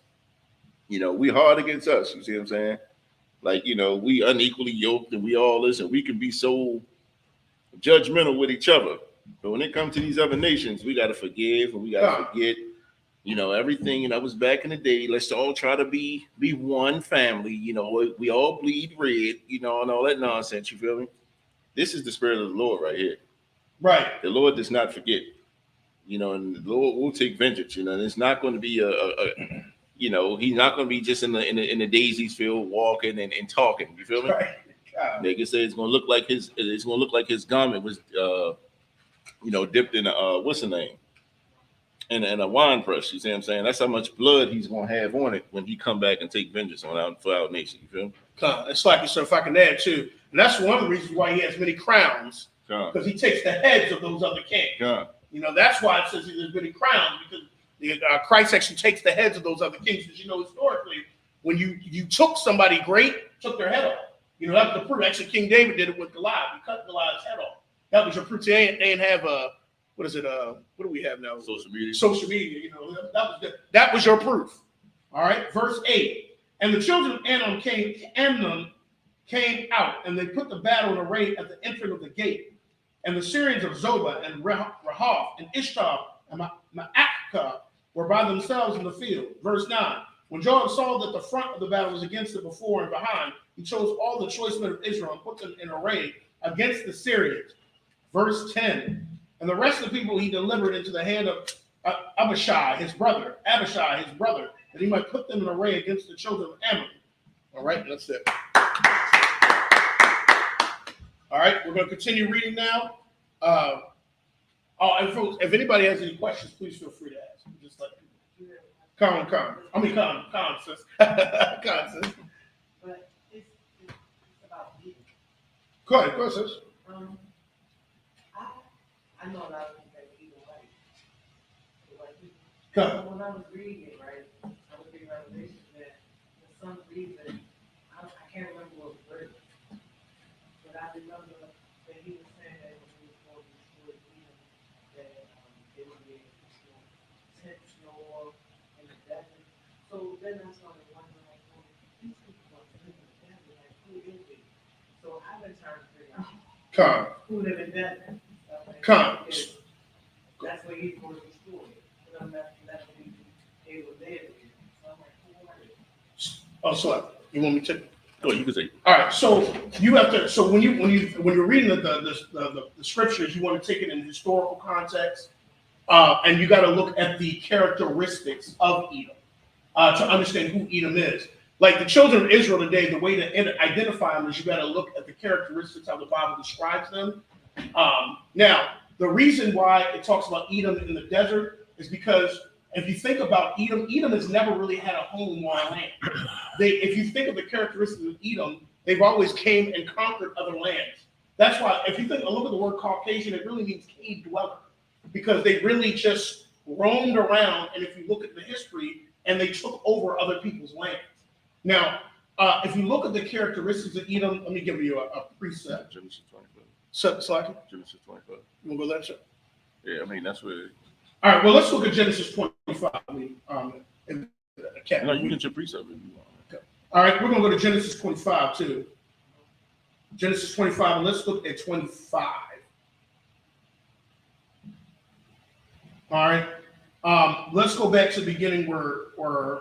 we hard against us. You see what I'm saying? Like, we unequally yoked and we all this, and we can be so judgmental with each other. But when it comes to these other nations, we got to forgive and we got to forget, everything. That was back in the day. Let's all try to be one family. We all bleed red, and all that nonsense. You feel me? This is the spirit of the Lord right here. Right. The Lord does not forget, and the Lord will take vengeance, and it's not going to be he's not going to be just in the daisies field walking and talking. You feel me? Right. They can say it's going to look like his garment was, dipped in what's the name? In a wine press. You see what I'm saying? That's how much blood he's going to have on it when he come back and take vengeance for our nation. You feel me? It's like, so if I can add too, and that's one of the reasons why he has many crowns, because he takes the heads of those other kings. That's why it says there's many crowns, because Christ actually takes the heads of those other kings. Because historically, when you took somebody great, took their head off. That was the proof. Actually, King David did it with Goliath. He cut Goliath's head off. That was your proof. They didn't have what is it? What do we have now? Social media. Social media. That was your proof. All right. Verse 8. And the children of Ammon came out, and they put the battle in array at the entrance of the gate. And the Syrians of Zobah and Rahab and Ishtar and Maacah were by themselves in the field. Verse 9. When Joab saw that the front of the battle was against it before and behind, he chose all the choice men of Israel and put them in array against the Syrians. Verse 10. And the rest of the people he delivered into the hand of Abishai, his brother, that he might put them in array against the children of Ammon. All right, that's it. All right, we're going to continue reading now. And folks, if anybody has any questions, please feel free to ask. Just let people. Come, sis. Sis. But it's about you. Go ahead, sis. I know a lot of people Come. When I was reading it, right, I was reading Revelation that for some reason, I can't remember what word, but I remember that he was saying that when he was going to destroy Edom, that they would be able to destroy tents, Noah, and the desert. So then I started wondering, like, well, these people are living in the desert, like, who is it? So I've been trying to figure out Come. who live in the desert. Come. That's where he's going to destroy it. And that's what they were there. So I'm like, who are they? Oh, so you want me to? Oh, you can say. All right. So you have to. So when you're reading the scriptures, you want to take it in historical context, and you got to look at the characteristics of Edom to understand who Edom is. Like the children of Israel today, the way to identify them is you got to look at the characteristics how the Bible describes them. Now, the reason why it talks about Edom in the desert is because if you think about Edom, Edom has never really had a home on land. If you think of the characteristics of Edom, they've always came and conquered other lands. That's why if you look at the word Caucasian, it really means cave dweller, because they really just roamed around. And if you look at the history, and they took over other people's lands. Now, if you look at the characteristics of Edom, let me give you a precept. Genesis 25. Slacky? Genesis 25. You want to go there, sir? Yeah, I mean, that's where. All right, well, let's look at Genesis 25. No, you can your precept if you want. Okay. All right, we're going to go to Genesis 25, too. Genesis 25, and let's look at 25. All right. Let's go back to the beginning where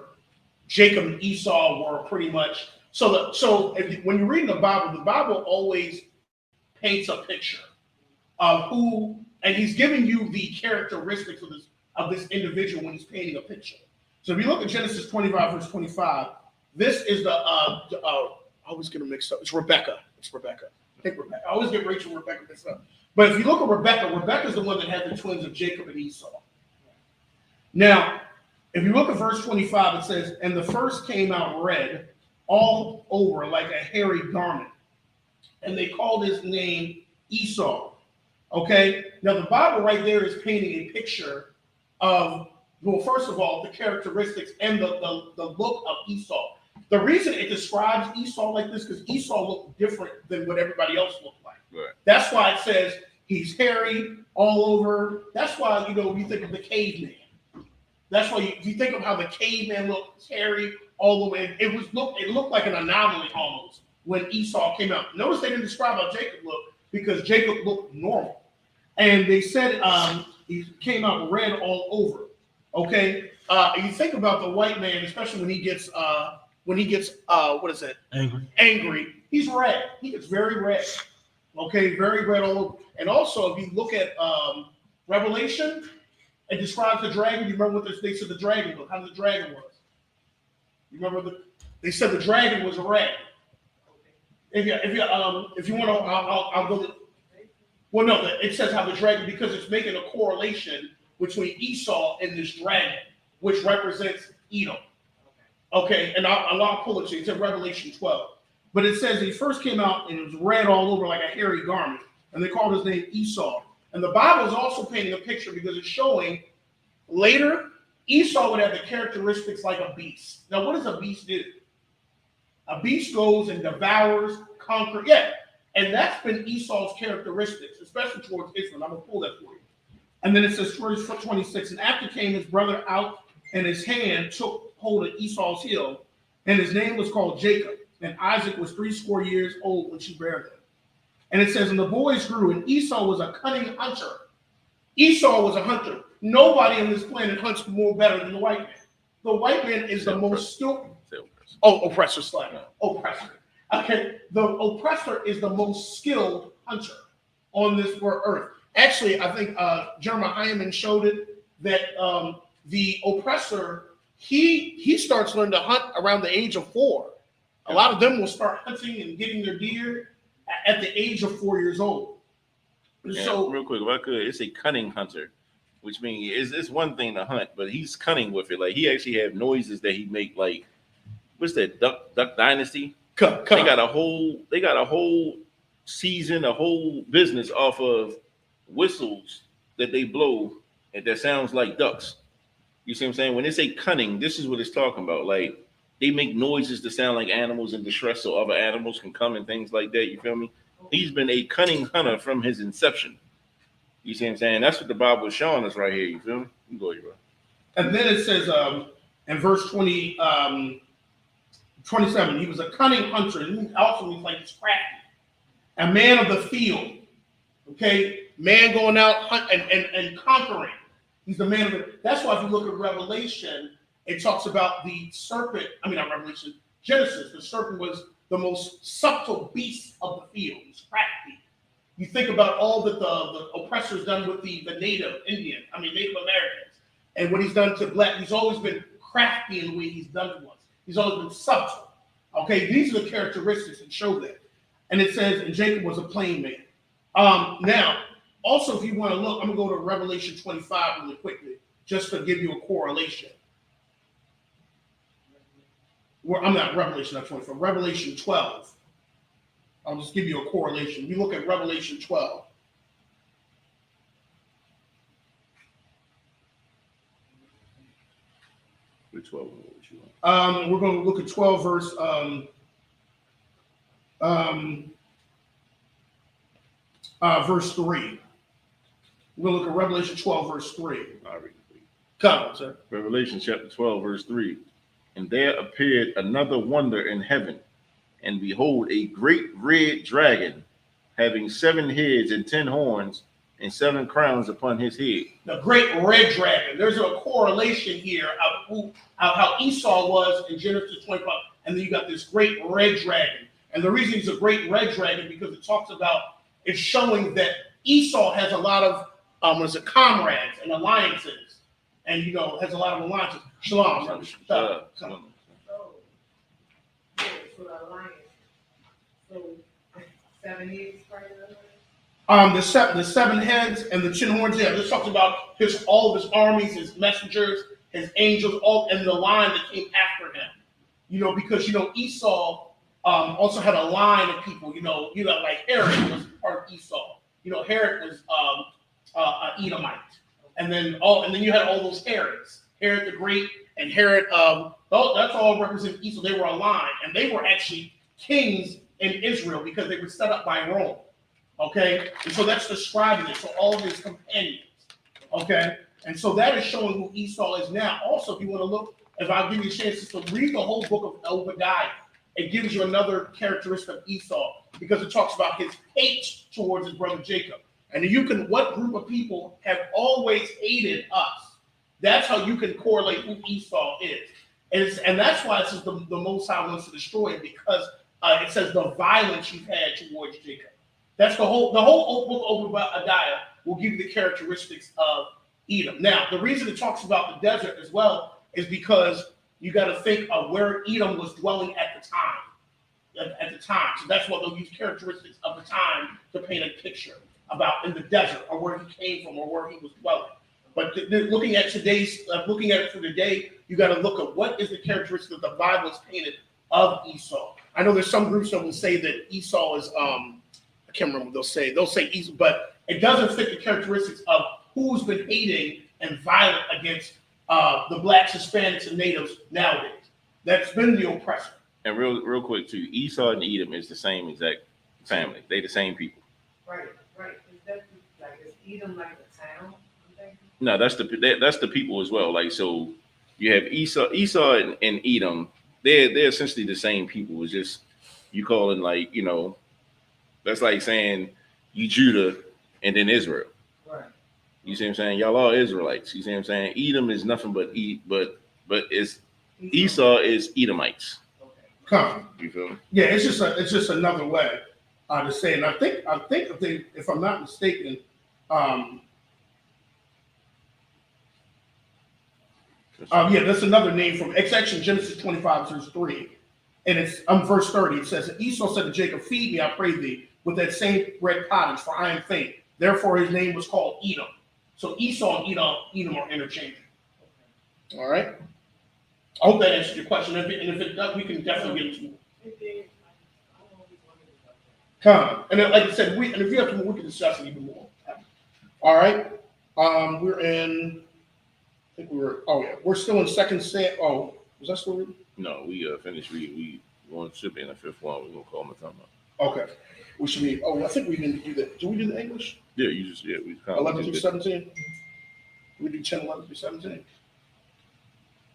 Jacob and Esau were pretty much. When you're reading the Bible always paints a picture of who, and he's giving you the characteristics of this individual when he's painting a picture. So if you look at Genesis 25, verse 25, this is I always get them mixed up. It's Rebecca. I think Rebecca. I always get Rachel and Rebecca mixed up. But if you look at Rebecca's the one that had the twins of Jacob and Esau. Now, if you look at verse 25, it says, and the first came out red all over like a hairy garment. And they called his name Esau. Okay? Now, the Bible right there is painting a picture of, well, first of all, the characteristics and the look of Esau. The reason it describes Esau like this, because Esau looked different than what everybody else looked like. Right. That's why it says he's hairy all over. That's why, you think of the caveman. That's why you think of how the caveman looked, hairy all the way. It looked like an anomaly almost when Esau came out. Notice they didn't describe how Jacob looked because Jacob looked normal. And they said he came out red all over. Okay? You think about the white man, especially when he gets what is it? Angry. He's red. He gets very red. Okay, very red all over. And also, if you look at Revelation, it describes the dragon. You remember what they said the dragon was? How the dragon was? You remember they said the dragon was red. If you want to, I'll go. Well, no, it says how the dragon, because it's making a correlation between Esau and this dragon, which represents Edom. Okay, and I'll pull it to you. It's in Revelation 12. But it says he first came out and it was red all over like a hairy garment, and they called his name Esau. And the Bible is also painting a picture because it's showing later Esau would have the characteristics like a beast. Now, what does a beast do? A beast goes and devours, conquers. Yeah, and that's been Esau's characteristics, especially towards Israel. I'm going to pull that for you. And then it says, verse 26, and after came his brother out, and his hand took hold of Esau's heel, and his name was called Jacob. And Isaac was 80 years old when she bare them. And it says, and the boys grew, and Esau was a cunning hunter. Esau was a hunter. Nobody on this planet hunts more better than the white man. The white man is the most skillful. Oppressor, slide. Oppressor. Okay, the oppressor is the most skilled hunter on this earth. Actually, I think Jeremiah Hyman showed it that the oppressor, he starts learning to hunt around the age of 4. A lot of them will start hunting and getting their deer at the age of 4 years old. Yeah, So, real quick, if I could, it's a cunning hunter, which means it's one thing to hunt, but he's cunning with it. Like he actually have noises that he make. Like what's that? Duck Dynasty. come. They got a whole season, a whole business off of whistles that they blow and that sounds like ducks. You see what I'm saying? When they say cunning, this is what it's talking about. Like they make noises to sound like animals in distress, so other animals can come and things like that. You feel me? He's been a cunning hunter from his inception. You see what I'm saying? That's what the Bible is showing us right here. You feel me? You go ahead, bro. And then it says in verse 20, 27, he was a cunning hunter. He also was like he's crafty. A man of the field. Okay? Man going out and conquering. He's the man of it. That's why if you look at Revelation, it talks about the serpent. I mean, not Revelation, Genesis. The serpent was the most subtle beast of the field. He's crafty. You think about all that the oppressors done with the Native Americans, and what he's done to black. He's always been crafty in the way he's done to us. He's always been subtle. Okay, these are the characteristics that show that. And it says, and Jacob was a plain man. Now, also, if you want to look, I'm going to go to Revelation 25 really quickly, just to give you a correlation. I'm not Revelation, not 24, Revelation 12. I'll just give you a correlation. You look at Revelation 12. Which 12? What you want? We're going to look at 12 verse verse 3. We're going to look at Revelation 12 verse 3. I'll read it. Come on, sir. Revelation chapter 12 verse 3. And there appeared another wonder in heaven, and behold, a great red dragon, having 7 heads and 10 horns, and 7 crowns upon his head. The great red dragon. There's a correlation here of how Esau was in Genesis 25, and then you got this great red dragon. And the reason he's a great red dragon because it talks about it's showing that Esau has a lot of comrades and alliances, and has a lot of alliances. Shalom. So the alliance. So 7 years part of the 7 heads and the 10 horns. Yeah, this talks about all of his armies, his messengers, his angels, all and the line that came after him. Because Esau also had a line of people. Like Herod was part of Esau. Herod was an Edomite, and then you had all those Herods, Herod the Great and Herod. That's all represent Esau. They were a line, and they were actually kings in Israel because they were set up by Rome. Okay, and so that's describing it. So all of his companions. Okay, and so that is showing who Esau is now. Also, if you want to look, if I'll give you a chance to read the whole book of Obadiah, it gives you another characteristic of Esau because it talks about his hate towards his brother Jacob. And what group of people have always hated us? That's how you can correlate who Esau is. And that's why it says the Most High wants to destroy him because it says the violence you've had towards Jacob. That's the whole book of Obadiah will give you the characteristics of Edom. Now, the reason it talks about the desert as well is because you got to think of where Edom was dwelling at the time. So that's what they'll use characteristics of the time to paint a picture about in the desert or where he came from or where he was dwelling. But looking at it for today, you got to look at what is the characteristic that the Bible is painted of Esau. I know there's some groups that will say that Esau is I can't remember what they'll say Esau, but it doesn't fit the characteristics of who's been hating and violent against the blacks, Hispanics, and natives nowadays. That's been the oppressor. And real quick too, Esau and Edom is the same exact family. They the same people. Right. Is that is Edom like a town? No, that's the people as well. Like so, you have Esau and Edom. They're essentially the same people. It's just you calling that's like saying you Judah and then Israel. Right. You see what I'm saying? Y'all are Israelites. You see what I'm saying? Edom is nothing but it's Esau is Edomites. Okay. Come. You feel me? Yeah, it's just another way to say it. And I think if I'm not mistaken, that's another name from it's actually Genesis 25 verse 3, and it's verse 30. It says, Esau said to Jacob, "Feed me, I pray thee, with that same red pottage, for I am faint." Therefore, his name was called Edom. So Esau and Edom are interchangeable. All right. I hope that answers your question. And if it does, we can definitely get into it. Come. And then, like I said, if you have to, we can discuss it even more. All right. We're in think we're still in Second Sam. Oh, was that still reading? No, we finished reading. We should be in the fifth one. We're gonna call Matama. Okay. We should be. Oh, I think we didn't do that. Do we do the English? Yeah, we kind of 11 through 17. We do 10, 11 through 17.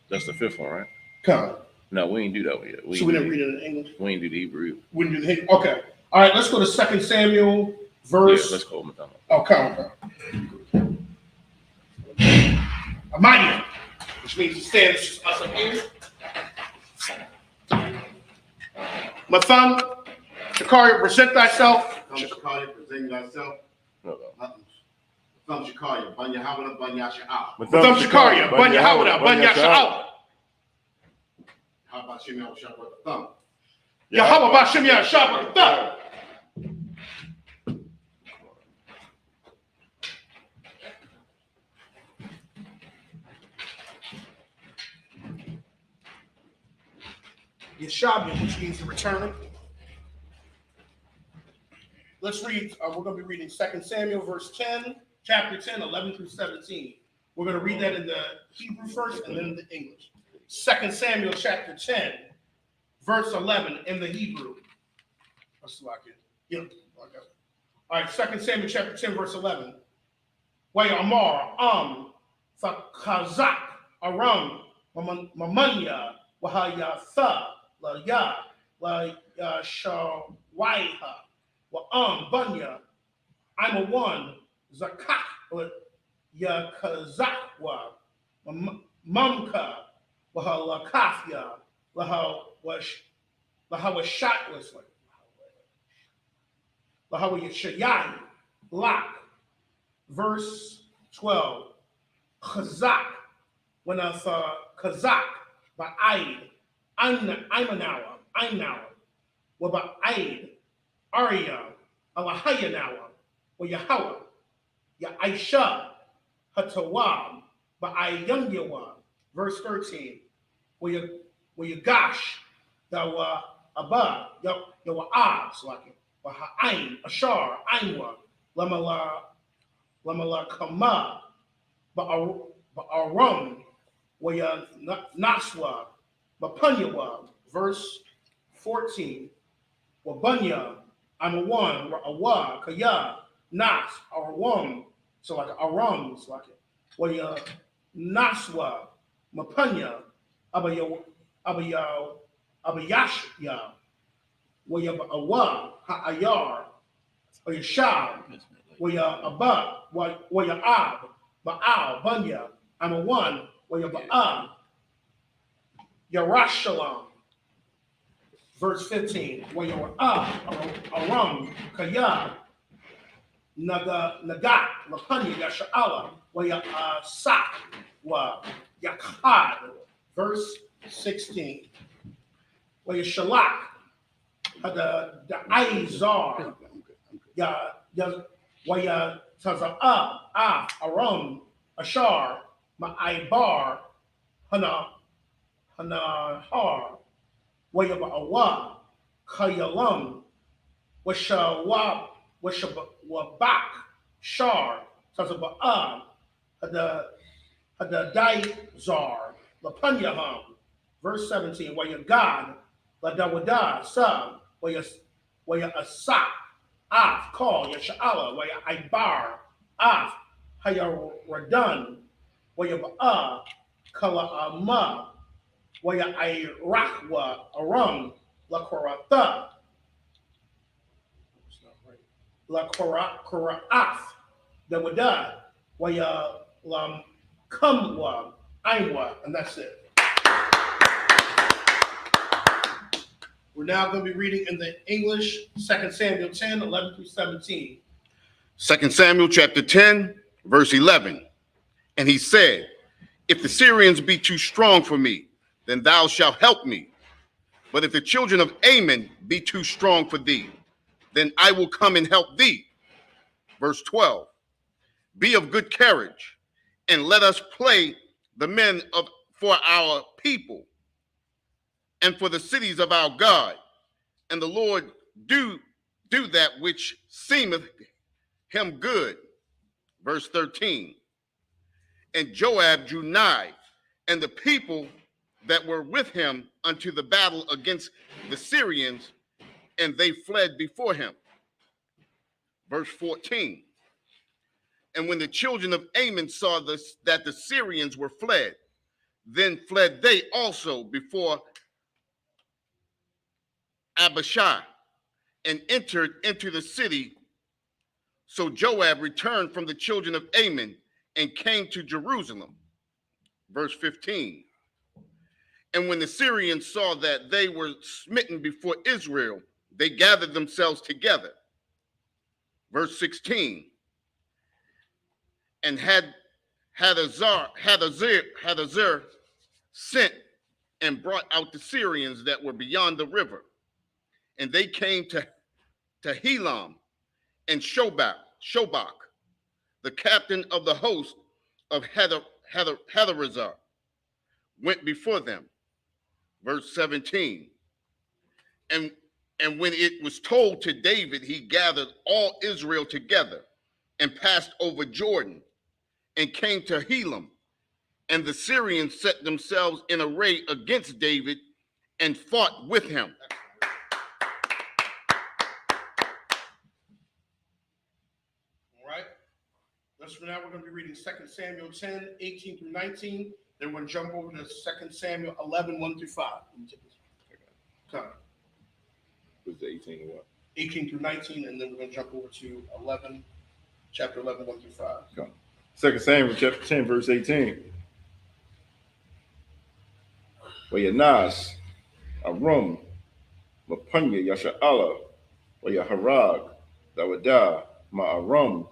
That's the fifth one, right? Come. No, we ain't do that one yet. So we didn't read it in English. We ain't do the Hebrew. We didn't do the Hebrew. Okay. All right. Let's go to 2 Samuel verse. Yeah, let's call Matama. Oh, come. Amaya, which means to stand. It's just us up here. Mathan, Shakari, present thyself. Shakari, present thyself. No. Matham Shakaria, Banya Hawada, Banya Sha'al. Matham Shakaria, Banya Hawada, Banya Sha'al. How about Shimei Shah with the thumb? Yahweh Bashem Yahshua with the thumb. Yeshabim, which means returning. Let's read, we're going to be reading 2 Samuel verse 10, chapter 10, 11 through 17. We're going to read that in the Hebrew first and then in the English. 2 Samuel chapter 10, verse 11 in the Hebrew. Let's lock it. Yep. Okay. All right, 2 Samuel chapter 10, verse 11. Wayamar, Fakazak, Aram, Mamanya, Wahayatha, La Ya, La Shawaiha, Banya, I'm a one, Zakak, Yakazakwa, Mumka, Wahalakafia, Lahawashatless, Lahawashayai, Lock, verse 12, Chazak, when I saw Kazak, Ba'aid, Imanawa, Waba'aid, Arya, Alahayanawa, Wayahawa, Ya'aisha, Hatawam, Ba'ayamyawa, verse 13, Wayagash, Dawa Abba, Yawa Slaki, Waha'ain, Ashar, Ainwa, Lamala Kama, Ba'arum, Waya Naswa, Bapunyawa, verse 14, Wabunya, I'm a one, Awa, Kaya, Nas, Arawam, so like Aram, it's like it. Waya Naswa, Mapunya, Abayashya, Waya Awa, Ha'ayar, Waya Shab, Waya Abba, Waya Ab, Ba'al, Bunya, I'm a one, Waya Ba'al, Yarashalam, verse 15, Waya Aram, Kaya, Nagat, Lapunya, Yasha'ala, Waya Sak, Wa Yakad, verse 16, Waya Shalak, the Aizar, Waya Taza'a, Aram, Ashar, Ma'aibar, Hanahar, Wayaba'awa, Kayalam, Washawab, Washabak, Shar, Tazaba'a, Hadadaizar, Lapanyaham, verse 17, Wayagad, Ladawada, Sab, Waya Asa, Af, Call, Yasha'ala, Waya Ibar, Af, Hayaradan, Wayaba'a, Kala'ama, Waya Irakwa, Aram, La Korata, La Kora'af, Dawada, Waya Lam Kumwa, Ainwa, and that's it. We're now going to be reading in the English, 2 Samuel 10, 11 through 17. 2 Samuel chapter 10, verse 11. And he said, if the Syrians be too strong for me, then thou shalt help me. But if the children of Ammon be too strong for thee, then I will come and help thee. Verse 12. Be of good courage, and let us play the men for our people and for the cities of our God. And the Lord do that which seemeth him good. Verse 13. And Joab drew nigh, and the people that were with him unto the battle against the Syrians, and they fled before him. Verse 14. And when the children of Ammon saw this, that the Syrians were fled, then fled they also before Abishai, and entered into the city. So Joab returned from the children of Ammon and came to Jerusalem. Verse 15. And when the Syrians saw that they were smitten before Israel, they gathered themselves together. Verse 16. And Hadazer sent and brought out the Syrians that were beyond the river. And they came to Helam and Shobach, the captain of the host of Hadarezer, went before them. Verse 17. And when it was told to David, he gathered all Israel together and passed over Jordan and came to Helam. And the Syrians set themselves in array against David and fought with him. All right. Let's now we're going to be reading 2 Samuel 10, 18 through 19. Then we're going to jump over to 2 Samuel 11, 1 through 5. Come. Was the 18 and what? 18 through 19, and then we're going to jump over to 11, chapter 11, 1 through 5. Come. 2 Samuel chapter 10, verse 18. Wayanas, Arum, Mapunya, Yasha'ala, Wayaharag, Dawada, Ma'arum,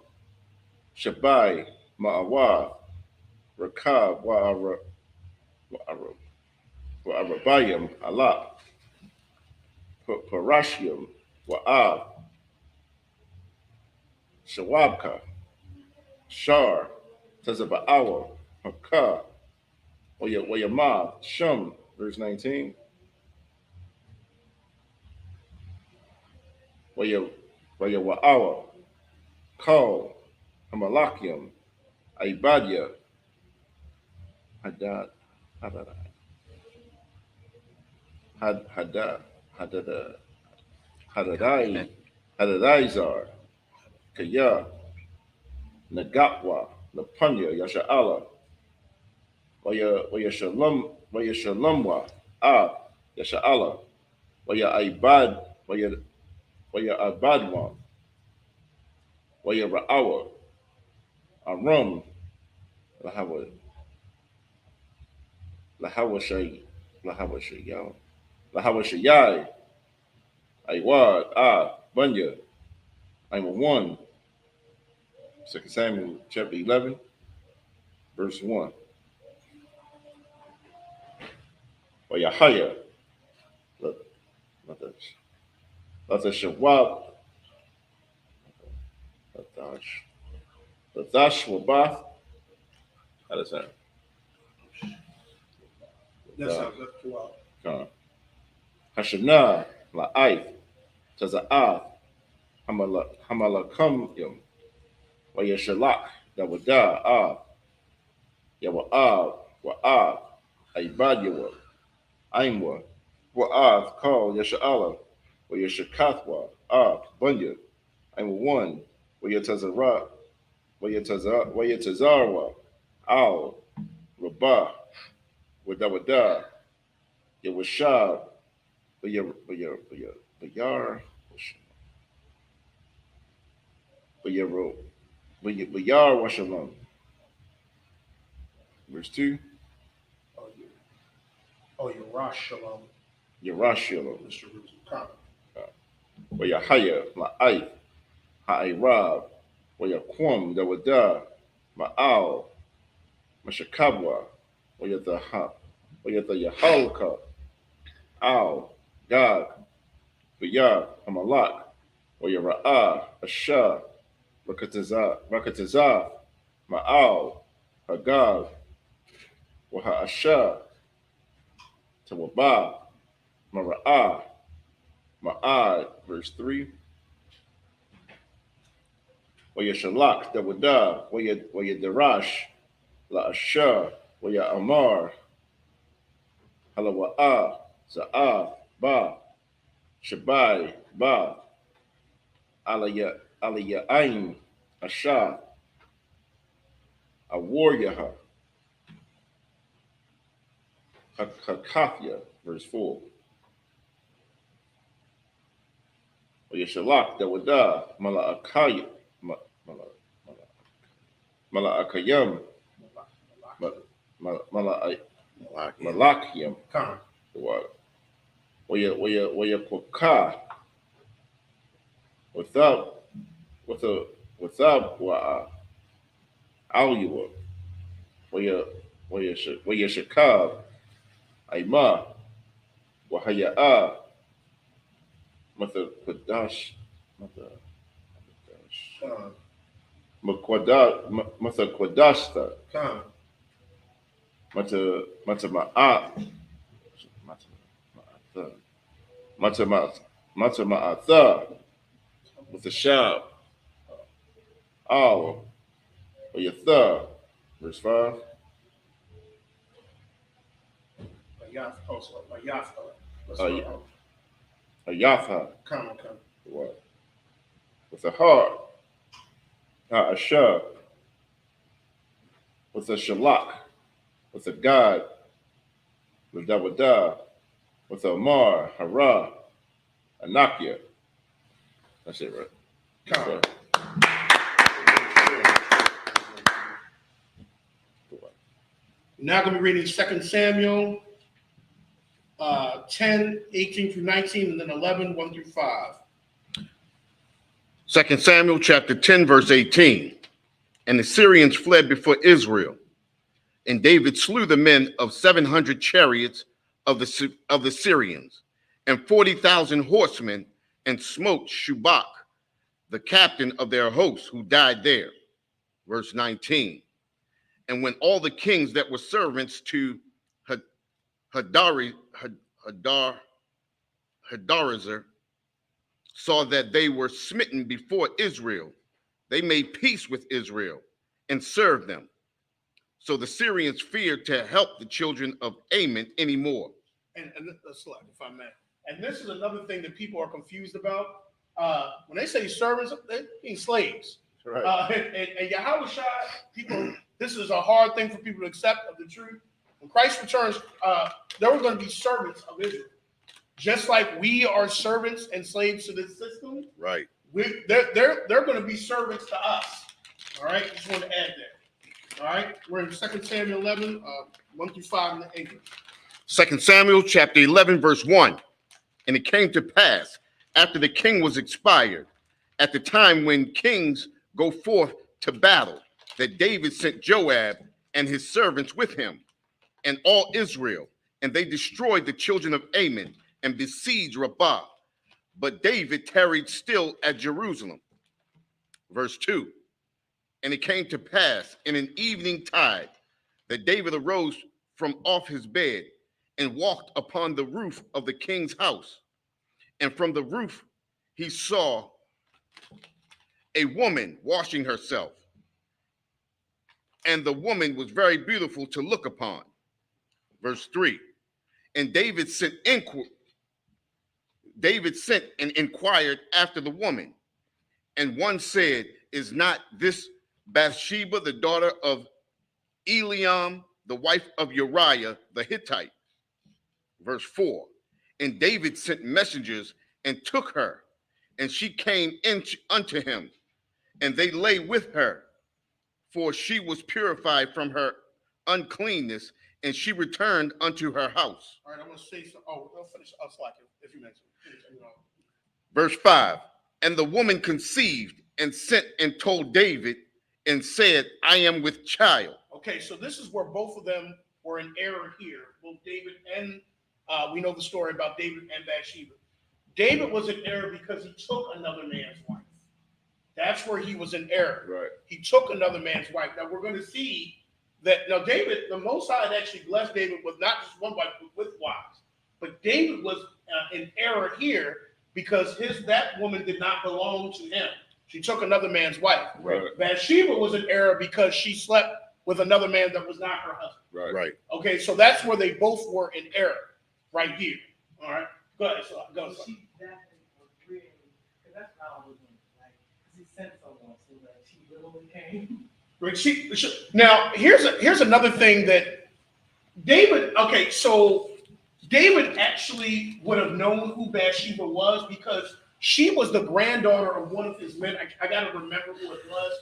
Shabai, Ma'awa, Rakab, Wa'arabayim, Allah, Parashium, Wa'ab, Shawabka, Shar, Tazaba'awa, Hakah, Wayamah, Shum, verse 19. Wa'awa, Kal, Hamalakium, Aibadia, Hadad, Hadadizar, Kaya, Nagatwa, Napunya, Yasha'ala, Wayashalamwa, Yasha'ala, Wayabadwa, Wayara'awa, Arum, Lahawashayai, Aiwad, Bunya, I'm a 1. 2 Samuel chapter 11, verse 1. Wayahaya, Latashawab, Latashwabath. How does that? That sounds like 12. Hashanah, La'aith, Taza'ath, Hamalakum, Wayashalak, Dawada, Yawa'ab, Wa'ab, Aibadyawa, Aimwa, Wa'ab, Kal, Yasha'ala, Wayashakathwa, Bunya, Aimwa 1, Wayatazarwa, Al, Rabah, Wadawada, Yawashab, Bayar Washalom. Verse 2. Yerash Shalom. Yerash Shalom. Mr. Jerusalem. Wayahaya, La'aith, Ha'irab, Wayaquam, Dawada, Ma'al, Mashakabwa, Wayathayahalka, Al, Gog, Bayar, Hamalak, Wayara'ah, Ashah, Rakatazah, Ma'al, Hagag, Waha'ashah, Tawabah, Mara'ah, Ma'ad, verse 3. Wayashalak, Dawada, Wayadarash, La Asha, Waya Amar, Halawa'a, Za'a, Ba, Shabai, Ba, Alaya Ain, Asha, Awaryaha, Hakafia, verse 4. Yeshalak, Dawada, Mala'akaya, Mala'akayam, Malakiam, Come. the water. Waya Poka, without Wa'a, Alua, Waya Shakab, Aima, Wahaya'a, Mother Quadash, Mother Mother Quadashta, Come. Mata Ma'at, Mata Ma'atha, with the Shab, Awa, Yatha, verse 5. Ayatha, Come. what? With a heart, Asha, with a Shalak, with a God, with Dawada, with a Mar, Hara, Anakia. That's it, right? Come. Now going to be reading 2 Samuel 10, 18 through 19, and then 11, 1 through 5. 2 Samuel chapter 10, verse 18. And the Syrians fled before Israel, and David slew the men of 700 chariots of the Syrians, and 40,000 horsemen, and smote Shubak, the captain of their hosts, who died there. Verse 19. And when all the kings that were servants to Hadarezer saw that they were smitten before Israel, they made peace with Israel and served them. So the Syrians feared to help the children of Ammon anymore. And if I may. And this is another thing that people are confused about. When they say servants, they mean slaves. Right. And Yahweh Shai, people, this is a hard thing for people to accept of the truth. When Christ returns, there were going to be servants of Israel. Just like we are servants and slaves to this system, Right. They're going to be servants to us. All right, just want to add that. All right, we're in 2 Samuel 11, 1 through 5 in the English. 2 Samuel chapter 11, verse 1. And it came to pass, after the king was expired, at the time when kings go forth to battle, that David sent Joab and his servants with him, and all Israel, and they destroyed the children of Ammon and besieged Rabbah. But David tarried still at Jerusalem. Verse 2. And it came to pass in an evening tide that David arose from off his bed and walked upon the roof of the king's house. And from the roof he saw a woman washing herself. And the woman was very beautiful to look upon. Verse 3. And David sent and inquired after the woman. And one said, is not this Bathsheba, the daughter of Eliam, the wife of Uriah the Hittite? Verse 4. And David sent messengers and took her, and she came in unto him, and they lay with her, for she was purified from her uncleanness, and she returned unto her house. All right, I'm going to say something. Oh, we'll finish. I'll slide if you mention it. Verse 5. And the woman conceived and sent and told David and said, I am with child. Okay, so this is where both of them were in error here. Both David and we know the story about David and Bathsheba. David was in error because he took another man's wife. That's where he was in error. Right. He took another man's wife. Now we're going to see that now David, the Most High had actually blessed David with not just one wife, but with wives. But David was in error here because that woman did not belong to him. She took another man's wife. Right. Bathsheba was in error because she slept with another man that was not her husband. Right. Okay, so that's where they both were in error, right here. All right, go ahead. So go. So she definitely was really, because that's what I was doing. Like, because he sent someone so that she literally came. Now here's another thing that David. Okay, so David actually would have known who Bathsheba was because she was the granddaughter of one of his men. I got to remember who it was,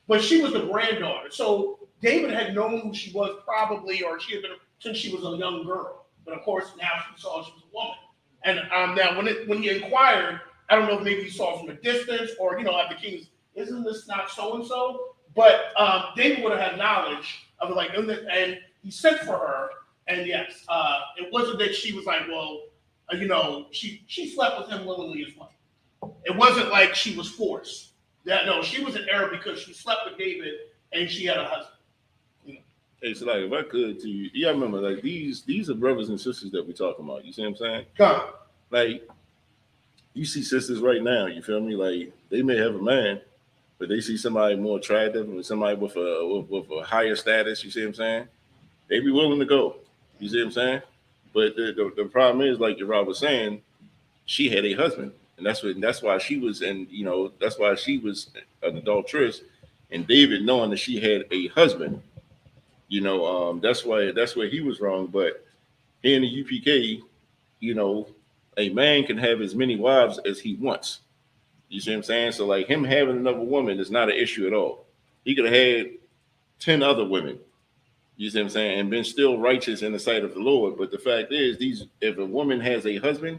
but she was the granddaughter. So David had known who she was probably, or she had been since she was a young girl. But of course, now she saw she was a woman. And now when he inquired, I don't know if maybe he saw from a distance or at the king's, isn't this not so and so? But David would have had knowledge of it, like, and he sent for her. And yes, it wasn't that she was like, well, she slept with him willingly as well. It wasn't like she was forced. No, she was in error because she slept with David and she had a husband. Hey, so like, if I could, to you, yeah, remember, like these are brothers and sisters that we're talking about. You see what I'm saying? Come. Like, you see sisters right now. You feel me? Like, they may have a man, but they see somebody more attractive or somebody with a higher status. You see what I'm saying? They be willing to go. You see what I'm saying? But the problem is, like Rob was saying, she had a husband, and that's why she was, and that's why she was an adulteress. And David, knowing that she had a husband, that's where he was wrong. But here in the UPK, a man can have as many wives as he wants. You see what I'm saying? So like him having another woman is not an issue at all. He could have had 10 other women. You see what I'm saying? And been still righteous in the sight of the Lord. But the fact is, if a woman has a husband,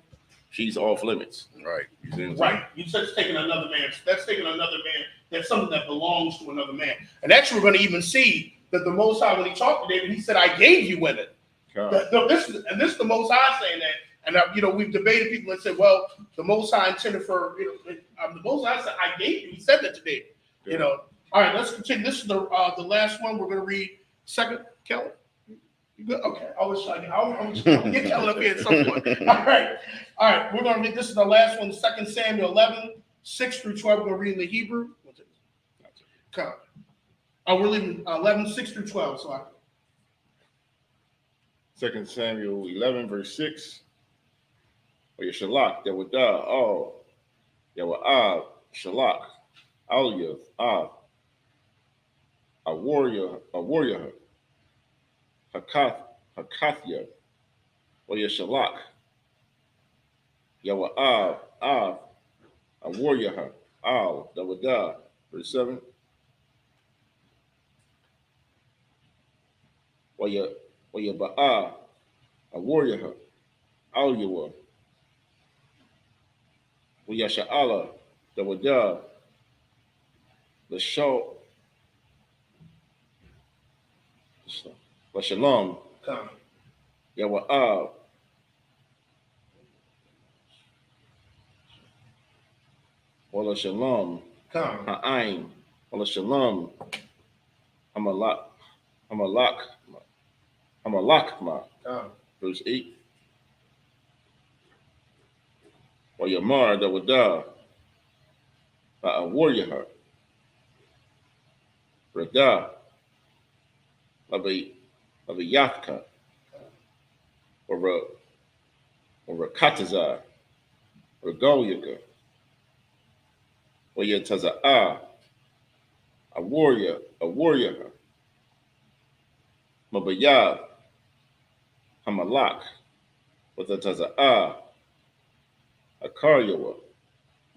she's off limits. Right. You see what I'm saying? Right. You said it's taking another man. That's taking another man. That's something that belongs to another man. And actually, we're going to even see that the Most High, when he talked to David, he said, I gave you women. This is the Most High saying that. And, we've debated people that said, well, the Most High intended for, the Most High said, I gave you. He said that to David. Yeah. All right, let's continue. This is the last one. We're going to read Second Kelly. You good? Okay. I was trying to get Kelly up here at some point. All right. We're going to read. This is the last one. 2 Samuel 11, 6 through 12. We're going to read in the Hebrew. Come. We're leaving 11, 6 through 12. So 2 Samuel 11, verse 6. Or your Shalak, that would die. Oh, that would Shalak, Aliyah, a warrior, Hakathia, or your Shalak, Yawa a warrior, that would die. Verse 7. Or your Ba'a, a warrior, Aliyah, or your Sha'ala, that would die. The show, the Shalom, come. Yawa Wala Shalom, Come. Ha'ain, Wala Shalom, Hamalak, Come. verse 8. Or Yamar, that would die. A warrior, Radah, of a Yathka, or a Katazar, or Golyaka, or Yataza'ah, a warrior, Mabayah, Hamalak, with a Taza'ah, a Karyawa,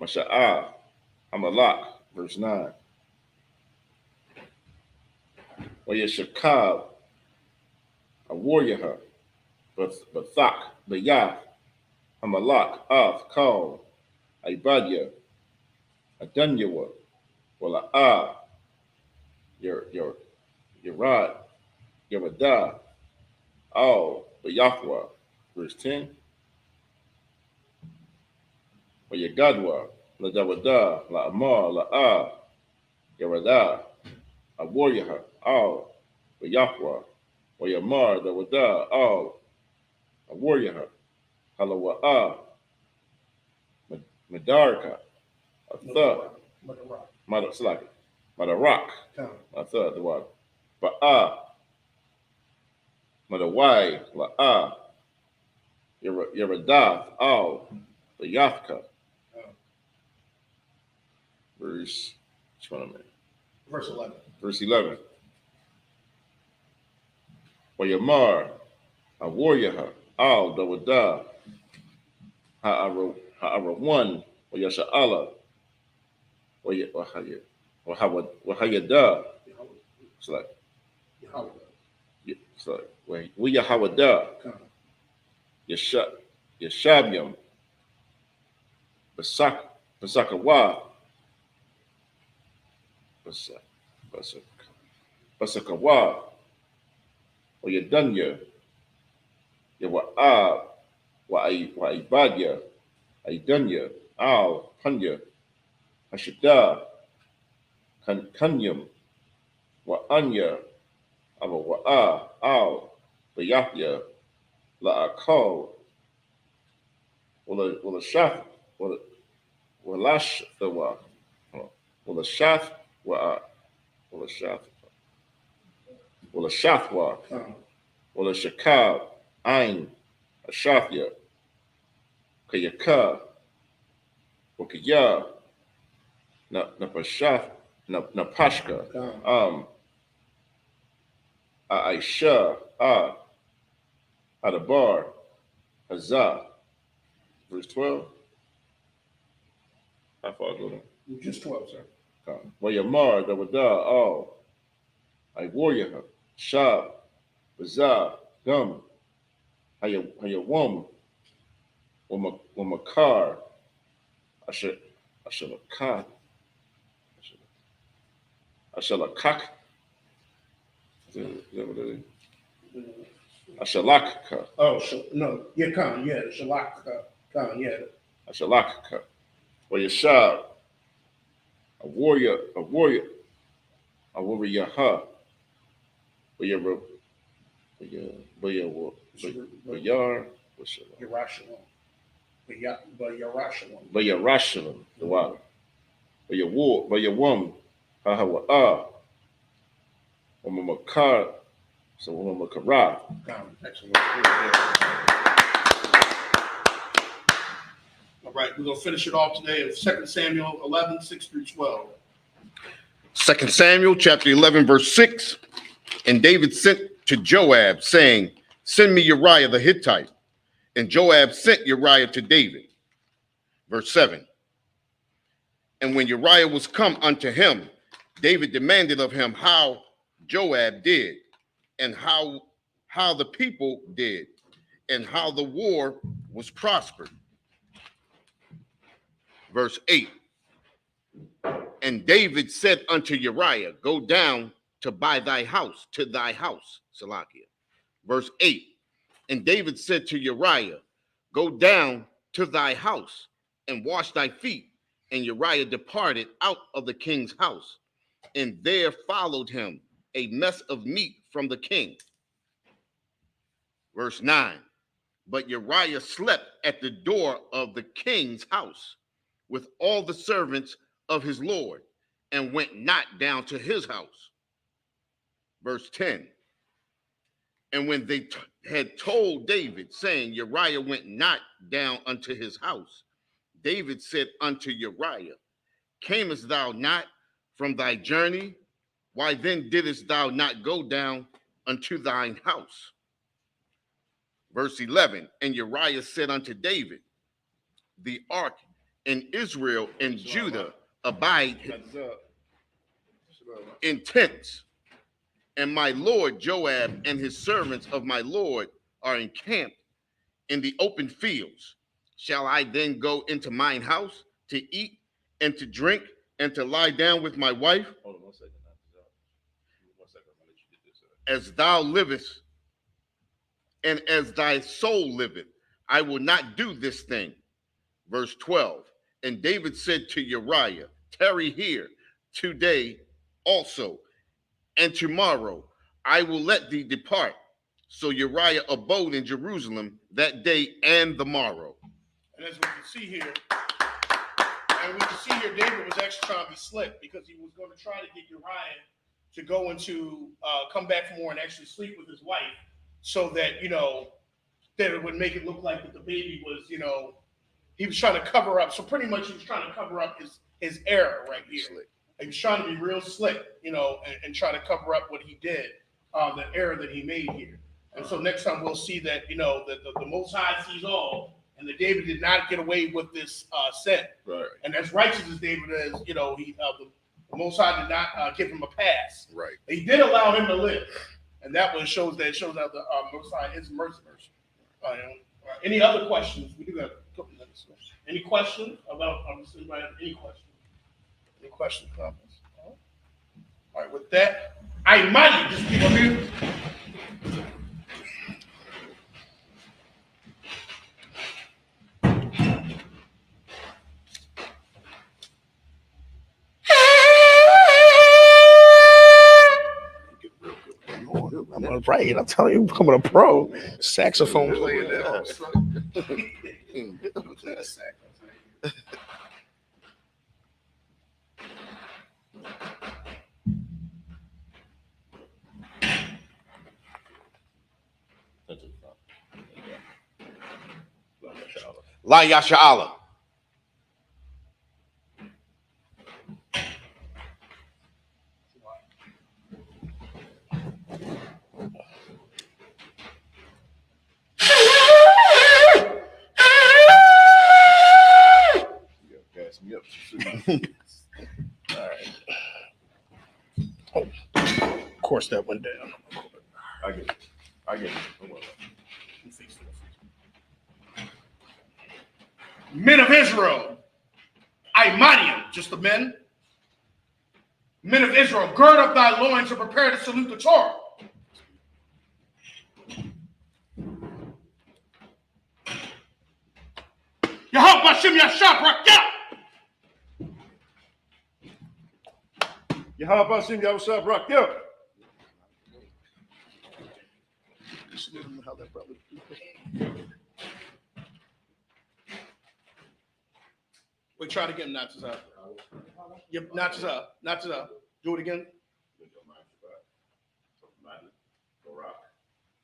Masha'ah, Hamalak, verse 9. Or Yeshakab, a warrior, Bathak, Bayah, Hamalak, Kal, Ibadya, Adunyawa, Wala Yerad, Yeradah, Bayahwa, verse 10. Or Yagadwa, La Dawada, La Amar, La Yeradah, a warrior, Bayahwa, or Yamar, Dawada, a warrior, Halawa, Madarka, a third, Madarak, a third, the water. Ba'a, Madawai, La'a, Yeradath, Al, Yafka. Verse, Verse 11. Verse 11. Wayamar, Awaryaha, Al, Dawada, Ha'arawan, Wayasha'ala, Wahayada. It's like, it's like, Wayahawada, Yashabyam, Basakawa, Basakawa, Wayadunya, Yawa'a, Waibadya, Aidunya, Al, Punya, Hashida, Kanyam, Wa'anya, Abawa'a, Al, Bayapya, La'akal, Shaf, Walash, the Wa, Shaf, Shafwa, Shakab, Ain, Ashafya, Kayaka, Wakaya, Napashka, Aisha, Adabar, Hazah. Verse 12. How far go down? Just 12, sir. Wayamar, Dawada, Al, Iwaryaha, Shab, Bazah, Gum, Hayawam, Wamakar, Ashalakak, Ashalakak, is that what it is? Ashalakka. Oh, no, yeah, Khan, yeah, Shalak, Khan, yeah. Ashalakka. Wayashab, a warrior, ha. Bayar, Bayarashalam, the water. Bayawam, Hahawa, Wamamakar, so Wamamakara. Excellent. All right, we're going to finish it off today with 2 Samuel 11, 6 through 12. 2 Samuel chapter 11, verse 6. And David sent to Joab, saying, send me Uriah the Hittite. And Joab sent Uriah to David. Verse 7. And when Uriah was come unto him, David demanded of him how Joab did, and how the people did, and how the war was prospered. Verse 8. And David said unto Uriah, go down to buy thy house, to thy house, Salakia. Verse 8. And David said to Uriah, go down to thy house and wash thy feet. And Uriah departed out of the king's house, and there followed him a mess of meat from the king. Verse 9. But Uriah slept at the door of the king's house with all the servants of his lord, and went not down to his house. Verse 10. And when they had told David, saying, Uriah went not down unto his house, David said unto Uriah, camest thou not from thy journey? Why then didst thou not go down unto thine house? Verse 11. And Uriah said unto David, the ark in Israel and Judah abide in tents, and my lord Joab and his servants of my lord are encamped in the open fields. Shall I then go into mine house to eat and to drink and to lie down with my wife? Hold on 1 second. 1 second, I'll let you get this. As thou livest, and as thy soul liveth, I will not do this thing. Verse 12. And David said to Uriah, tarry here today also, and tomorrow I will let thee depart. So Uriah abode in Jerusalem that day and the morrow. And as we can see here, David was actually trying to be slick, because he was going to try to get Uriah to go into come back from war and actually sleep with his wife, so that that it would make it look like that the baby was he was trying to cover up. So pretty much he was trying to cover up his error right here. He was trying to be real slick, and try to cover up what he did, the error that he made here. And so next time we'll see that that the Most High sees all, and that David did not get away with this sin. Right. And as righteous as David is, he the Most High did not give him a pass. Right. He did allow him to live, and that one shows out the Most High is merciful. Any other questions? We do have a couple minutes. Any questions about? Anybody have any questions? Any questions, comments? All right. With that, I might just keep on here. I'm right. I'm telling you, I'm becoming a pro saxophone player now. La Yasha Allah. Me up. All right. Oh, of course that went down. I get it. Men of Israel, Imanium, just the men. Men of Israel, gird up thy loins and prepare to salute the Torah. Yahweh Hashem Yashab Rakya. Yahweh Hashem Yahweh Rock, yo. How that brother. Wait, try to get him not to up. Yep, not to up. Not to up. Do it again.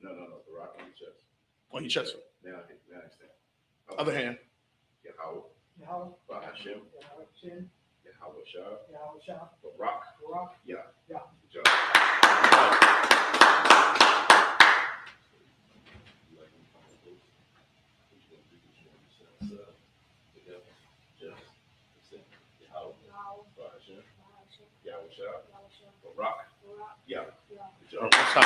No, the rock on your chest. On your chest. Now I understand. Other hand. Yahweh, Hashem, Shin, Yahweh Shah, Yahweh Shah, Barak, Barak, yeah. Yah. Good job. Yeah. Good job. Let's stop.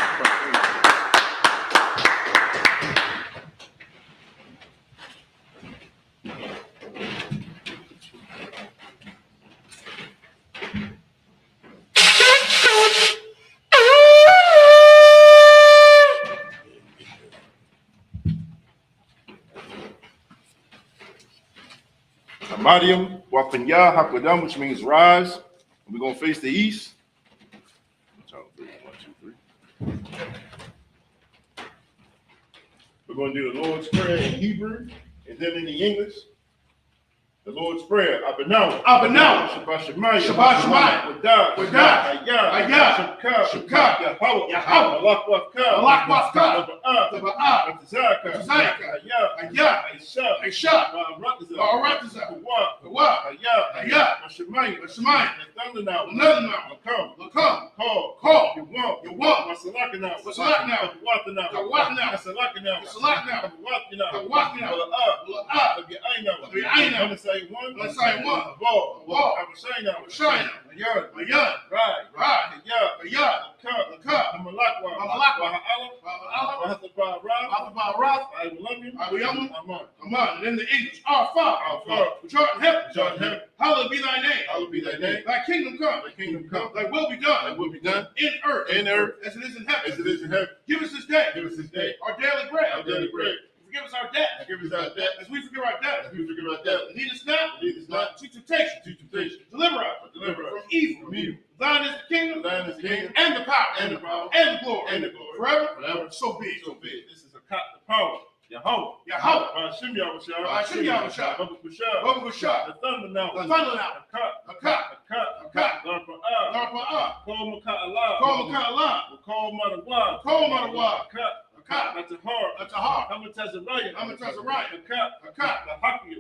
Amadium, Wapanya, Hakwadam, which means rise. We're going to face the east. 1, 2, 3. We're going to do the Lord's Prayer in Hebrew and then in the English. The Lord's Prayer. Abanaw. Shabbat Shemayim. Shabbat Shemayim. Wadah. Wadah. Ayah. Shukah. Yahweh. Allah Wafka. Taba'ah. Tazaka. Ayah. Aisha. Ba'aratazah. Kawah. Ayah. Shemayim. Nathanaw. Lakam. Call. You want. Wasalakanaw. Kawatanaw. Salakanaw. Kawatanaw. Let's say one. Ball. Abashayna. Ayad. Right. Ayad. Lakab. Malakwa. Ha'ala. Come on. And in the English, our Father, which art in heaven, hallowed be thy name. Thy kingdom come. Thy will be done. In earth. As it is in heaven. Give us this day. Our daily bread. Forgive us our debt. As we forgive our debt. Lead us not to temptation. Deliver us from evil. Thine is the kingdom, and the power, and the glory, forever. So be it. This is the power. Yahweh. Hashem Yahweh. Baba Bashar. The thunder now. A cut. Akat. Larpa. Call Maka'ala. Call Maka'ala. Call Madawa. Call Madawa. Akat. That's a heart. That's a heart. Hamatazariah. Hamatazariah. Akat. The Hakia.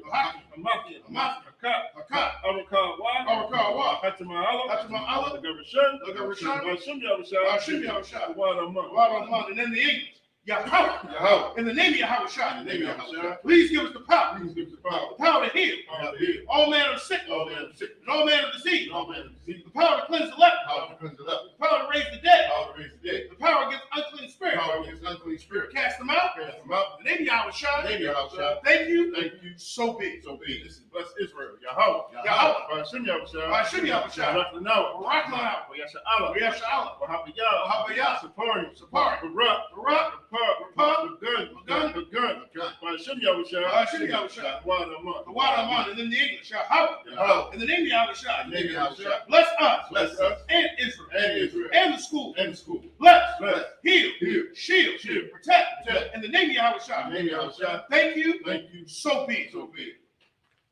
Amathia. Akat. Arakawa. Arakawa. Hatama'ala. Hatama'ala. The Garishan. The Garishan. Bashim Yabashah. Bashim Yabashah. Wadaman. Wadaman. And then the English. Yahweh. In the name of Yahweh. In the name of Yahweh. Please give us the power. Please give us the power. The power to heal. Power to heal. All manner of sickness. All manner of sickness. And all manner of disease. All manner of disease. The power to cleanse the leper. Power to cleanse the leper. The power to raise the dead. Power to raise the dead. The power against unclean spirits. Power against unclean spirits. Cast them out. Cast them out. In the name of Yahweh. In the name of Yahweh. Thank you. Thank you. So be. So be. This is bless Israel. Yahweh. Yahweh. Bashim Yahweh. Bashim Yahweh. Raklanawa. Raklanawa. Yasha'ala. Yasha'ala. Wahabiyah. Wahabiyah. Sapari. Sapari. Barak. Barak. The gun. Bashim Yahweh. Bashim Yahweh. Wadaman. The Wadaman. And then the English. Yahweh. In the name of Yahweh. In the name of Yahweh. Bless us. Bless us. And Israel. And Israel. And the school. And the school. Bless. Bless. Heal. Heal. Shield. Shield. Protect. Protect. In the name of Yahweh. In the name of Yahweh. Thank you. Thank you. So be. So be.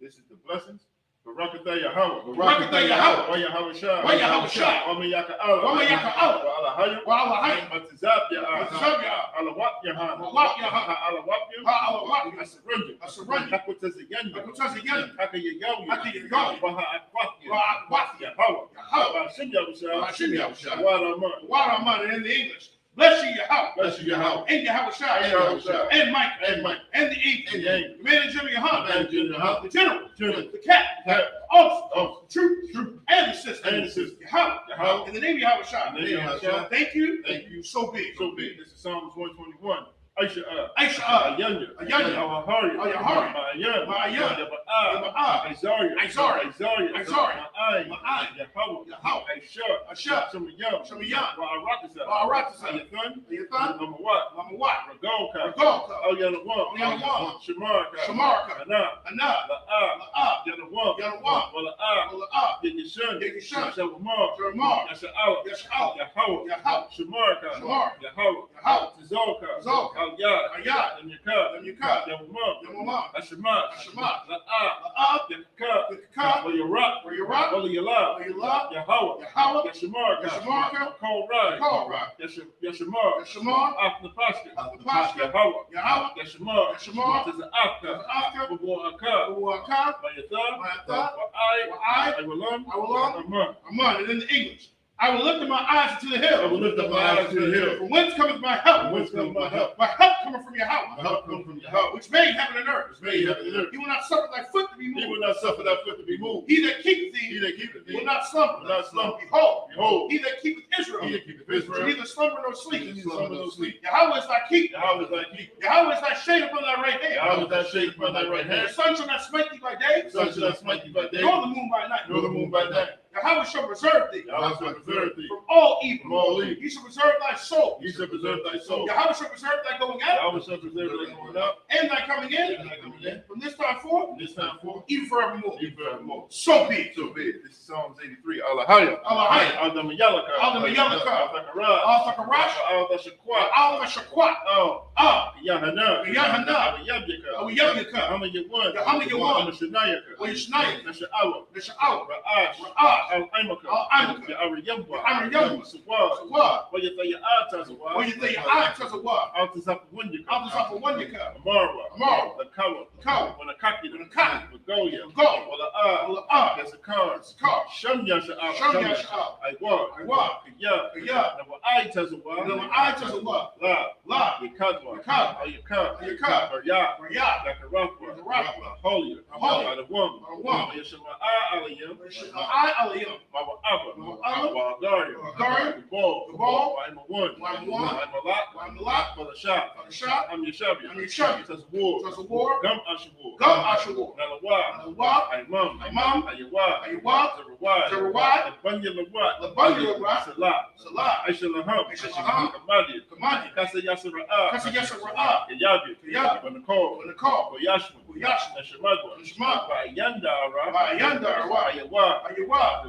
This is the blessings. Barakatah Yahweh. Barakatah Yahweh. Wa Yahweh Shah. Wa Yahweh Shah. Wa Miyaka Allah. Wa Miyaka Allah. Wa Allah Hayy. Wa Allah Hayy. Matizab Yahweh. Matizab Yahweh. Allah Wap Yahweh. Wap Yahweh. Allah Wap Yahweh. Allah Wap Yahweh. I surrender. I surrender. Hakutaza Yanya. Hakutaza Yanya. Haka Yahweh. Haka Yahweh. Wa Ha'akwaf Wa Ha'akwaf Yahweh. Yahweh. Bashim Yahweh. Bashim Yahweh. Wadaman. Wadaman. And in the English. Bless you, Yahweh. Bless you, Yahweh. And Yahweh Shah. And Yahweh Shah. And Mike. And Mike. And the angel. And the angel. The man in Jimmy Yahweh. And Jimmy The general. General. The captain. Officer. Troop. And the sister. And the sister. Yahweh. In the name of Yahweh Shah. In the name of Yahweh Shah. Thank you. Thank you. So be. So be. This is Psalms 121. Aisha. Aisha. Ayanya. Ayanya. Awahari. Ayahari. Ma'ayan. Ma'ayan. Yaba'a. Azaria. Azaria. Azaria. Azaria. Ma'ai. Ma'ai. Yahweh. Yahweh. Aisha. Aisha. Shamayam. Shamayam. Wa'aratasa. Wa'aratasa. Ayathan. Ayathan. Mama what? Mama what? Ragolka. Ragolka. Oyanawam. Oyanawam. Shamarka. Shamarka. Ana. Ana. La'a. Yanawam. Yanawam. Wala'a. Wala'a. Yekishan. Yekishan. Shavamar. Shavamar. Yasha'ala. Yasha'ala. Yahweh. Yahweh. Shamarka. Shamarka. Yahweh. Yahweh. Tzolka. Tzolka. Al-Yad. Al-Yad. Yamyaka. Yamyaka. Yamamam. Yamamam. Ashmat. Ashmat. La'a. La'a. Yakka. Yakka. Wayarak. Wayarak. Walayala. Walayala. Yahweh. Yahweh. Yashamarka. Yashamarka. Kolrai. Kolrai. Yashamar. Yashamar. Afnapashka. Afnapashka. Yahweh. Yahweh. Yashamar. Yashamar. Taza'afka. Afka. Wabu'aka. Uwaka. Mayatha. Mayatha. Wa'ai. Awalam. Awalam. Aman. Aman. And in the English. I will lift up my eyes to the hill. I will lift up my eyes to the hill. From whence cometh my help? From whence cometh my help? My help cometh from Yahweh. My help comes from Yahweh. Which made heaven and earth. Which made heaven and earth. He will not suffer thy foot to be He moved. will not suffer thy foot to be moved. He that keepeth He thee that keepeth thee will not slumber. will not slumber. Behold, Behold, he that keepeth Israel he that keepeth will Israel neither slumber nor will sleep. neither slumber nor sleep. Yahweh is thy keeper. Yahweh is thy keeper. Yahweh is thy shade upon thy right hand. Yahweh is thy shade upon thy right The hand. sun shall not smite thee by day, The sun shall not smite thee by day, nor the moon by night. nor the moon by night. Yahweh shall preserve thee Yahweh shall preserve thee from all evil. from all evil. He shall preserve thy soul. He shall preserve thy soul. Yahweh shall preserve thy going out Yahweh shall preserve thy going out and thy coming in and thy coming in. from this time forth, From this time forth, even forevermore. even forevermore. So be it. So be it. This is Psalms 83. Alahaya. Alahaya. Adam Yalaka. Adam Yalaka. Al-Takarat. Al-Takarat. Al-Tashaqat. Al-Shakwat. Oh. Yahana. Yahana. Yabyaka. Awiyabyaka. Hama Yawan. Hama Yawan. Hama Shanayaka. Yishnayaka. Nasha'awa. Nisha'aw. Ra'ash. Ra'ash. Al-Aimaka. Al-Aimaka. Ya'ariyamba. Ya'ariyamba. Sawad. Sawad. Wayataya'ata. Sawad. When you think your eye tells a what? Al-Tazapawinyaka. Al-Tazapawinyaka. Amara. Amara. The Kawa. Kawa. Wanakaki. Wanakaki. Magoya. Go. Wala'a. That's a car. Car. Shanya Sha'aw. Shanya Sha'aw. Aywa. Aywa. Kaya. Kaya. Now, I tell you what. When your eye tells a what? La. La. Yakadwa. Yakadwa. Ayaka. Ayaka. Arya. Riyah. Yakarafwa. Yakarafwa. Holier. Holier. Adawam. Adawam. Yashama'a alayim. I Aliyah. Mawa Abba. Abba. Wa'adaria. Wa'adaria. The ball. The ball. I'm a one. I'm a one. I'm a lot. I'm a lot. For the shot. For the shot. I'm your shabby. I'm your shabby. Says war. Says a war. Gum Ashawar. Gum Ashawar. Nalawa. Nalawa. Imam. Imam. Ayawa. Ayawa. Zerawai. Zerawai. Labanya Lawat. Labanya Lawat. Salah. Salah. Aisha Laham. Aisha Laham. Kamadi. Kamadi. Kasa Yasara'a. Kasa Yasara'a. Kayabi. Kayabi. When the call. When the call. Yashma. Yasha, and Shemagwa, and Shemagwa, by Yandara, by Yandara, Ayawa, Ayawa,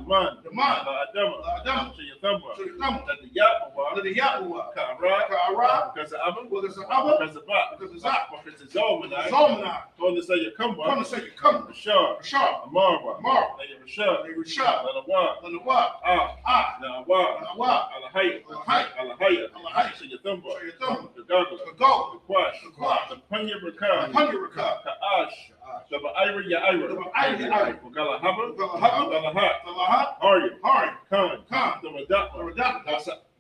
the man, Adama, Adama, to your thumb, to the Thumb, that the Yapawa, to the Yahuwah, Kara, Kara, because the Abba, because the Abba, because the Bat, because the Zak, because the Zolmanai, Zolmanai, told us that you come, come to say you come, Rashad, Rashad, Amarwa, Amarwa, that you Rashad, they Rashad, Lanawa, Lanawa, Ah, Nawa, Nawa, Alahaya, Alahaya, Alahaya, Alahaya, to your thumb, to your thumb, the Goggle, the Go, the Quash, the Quash, the Punya Rakah, Hungeraka, Ka'ash, the Ba'ira Ya'ira, the Ba'ira Ya'ira, Galahaba, Galahaba, Galahat, Galahat, Arya, Hari, Khan, Khan, the Radat, the Radat,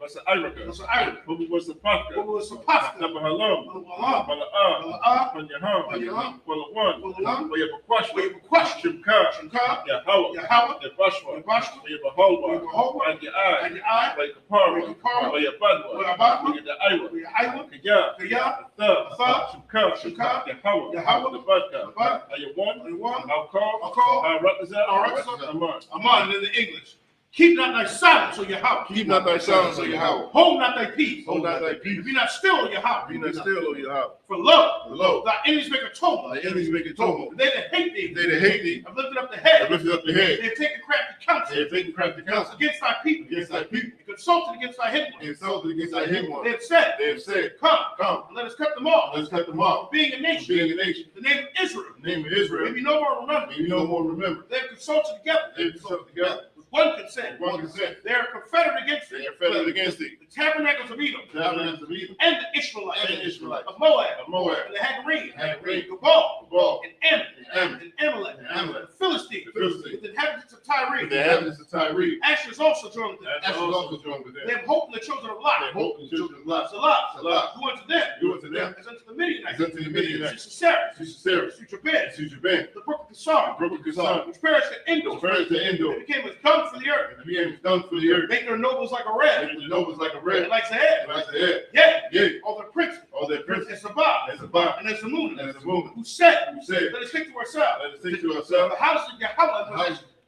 Basa Iraka, Basa Iraka, who was the Paka, who was the Paka, the Bahalam, Bahalam, Bala'ah, Bala'ah, Panyaham, Panyaham, Balawan, Balawan, we have a question, we have a question, Shimka, Shimka, Yahweh, Yahweh, Yabashwa, Yabashwa, we have a Holwa, we have a Holwa, and your eye, and your eye, like Kapara, like Kapara, we have Badwa, we have Badwa, we have the Iowa, we have Iowa, Kaya, Kaya, the Thug, Shimka, Shimka, Yahweh, Yahweh, the Badka, the Bud, are you one? and one, I'll call, I'll Ratazah, Ratazah, Amar. Aman in the English. Keep not thy silence, O Yahweh. Keep not thy silence, O Yahweh. Hold not thy peace. Hold not thy peace. Be not still, O Yahweh. Be not still, O Yahweh. For lo, Lo, thy enemies make atonement. thy enemies make atonement. They that hate thee, They that hate thee, have lifted up the have head. lifted up the head. They have taken crafty counsel They have taken crafty counsel against thy people. against thy people. And consulted against thy hidden And ones. insulted against thy hidden They one. have said, They have said, Come, Come, and let us cut them off. let's cut them off. Being a nation, Being a nation, the name of Israel, the name of Israel, may be no more remembered. may we no more remember. They have consulted together They have consulted together with one consent. with one consent. They are confederate against They thee. are fettered against thee. The tabernacles of Edom, The tabernacles of Edom, and the Ishmaelites, and the Israelites, of Moab, of Moab, and the Hagarenes, Hagarenes, Gabal, Gabal, and Ammon, Ammon, and Amalek, and Amalek, the Philistines, the Philistines, with the inhabitants of Tyre. the inhabitants of Tyre. Asher is also joined with them. Asher also joined with them. They have hope in the children of They Lot. hope in the children of Lot. Salah, Salah, who unto them, who unto them, as unto the Midianites, as unto the Midianites, Sisera, Sisera, Sutrabed, Sutrabed, the brook of Kasar, Brook of Kasar, which perished at Endor. which perished at Endor. They became as dung for the earth, And the became done for the earth. making their nobles like a red, And the nobles like a and red, like the head. like the head. Yea, Yea, all their princes, all their and princes, Sabah, as a bar, and as the moon, and as a woman, who said, who said, let us take to ourselves let us think to the ourselves, house of Yahweh,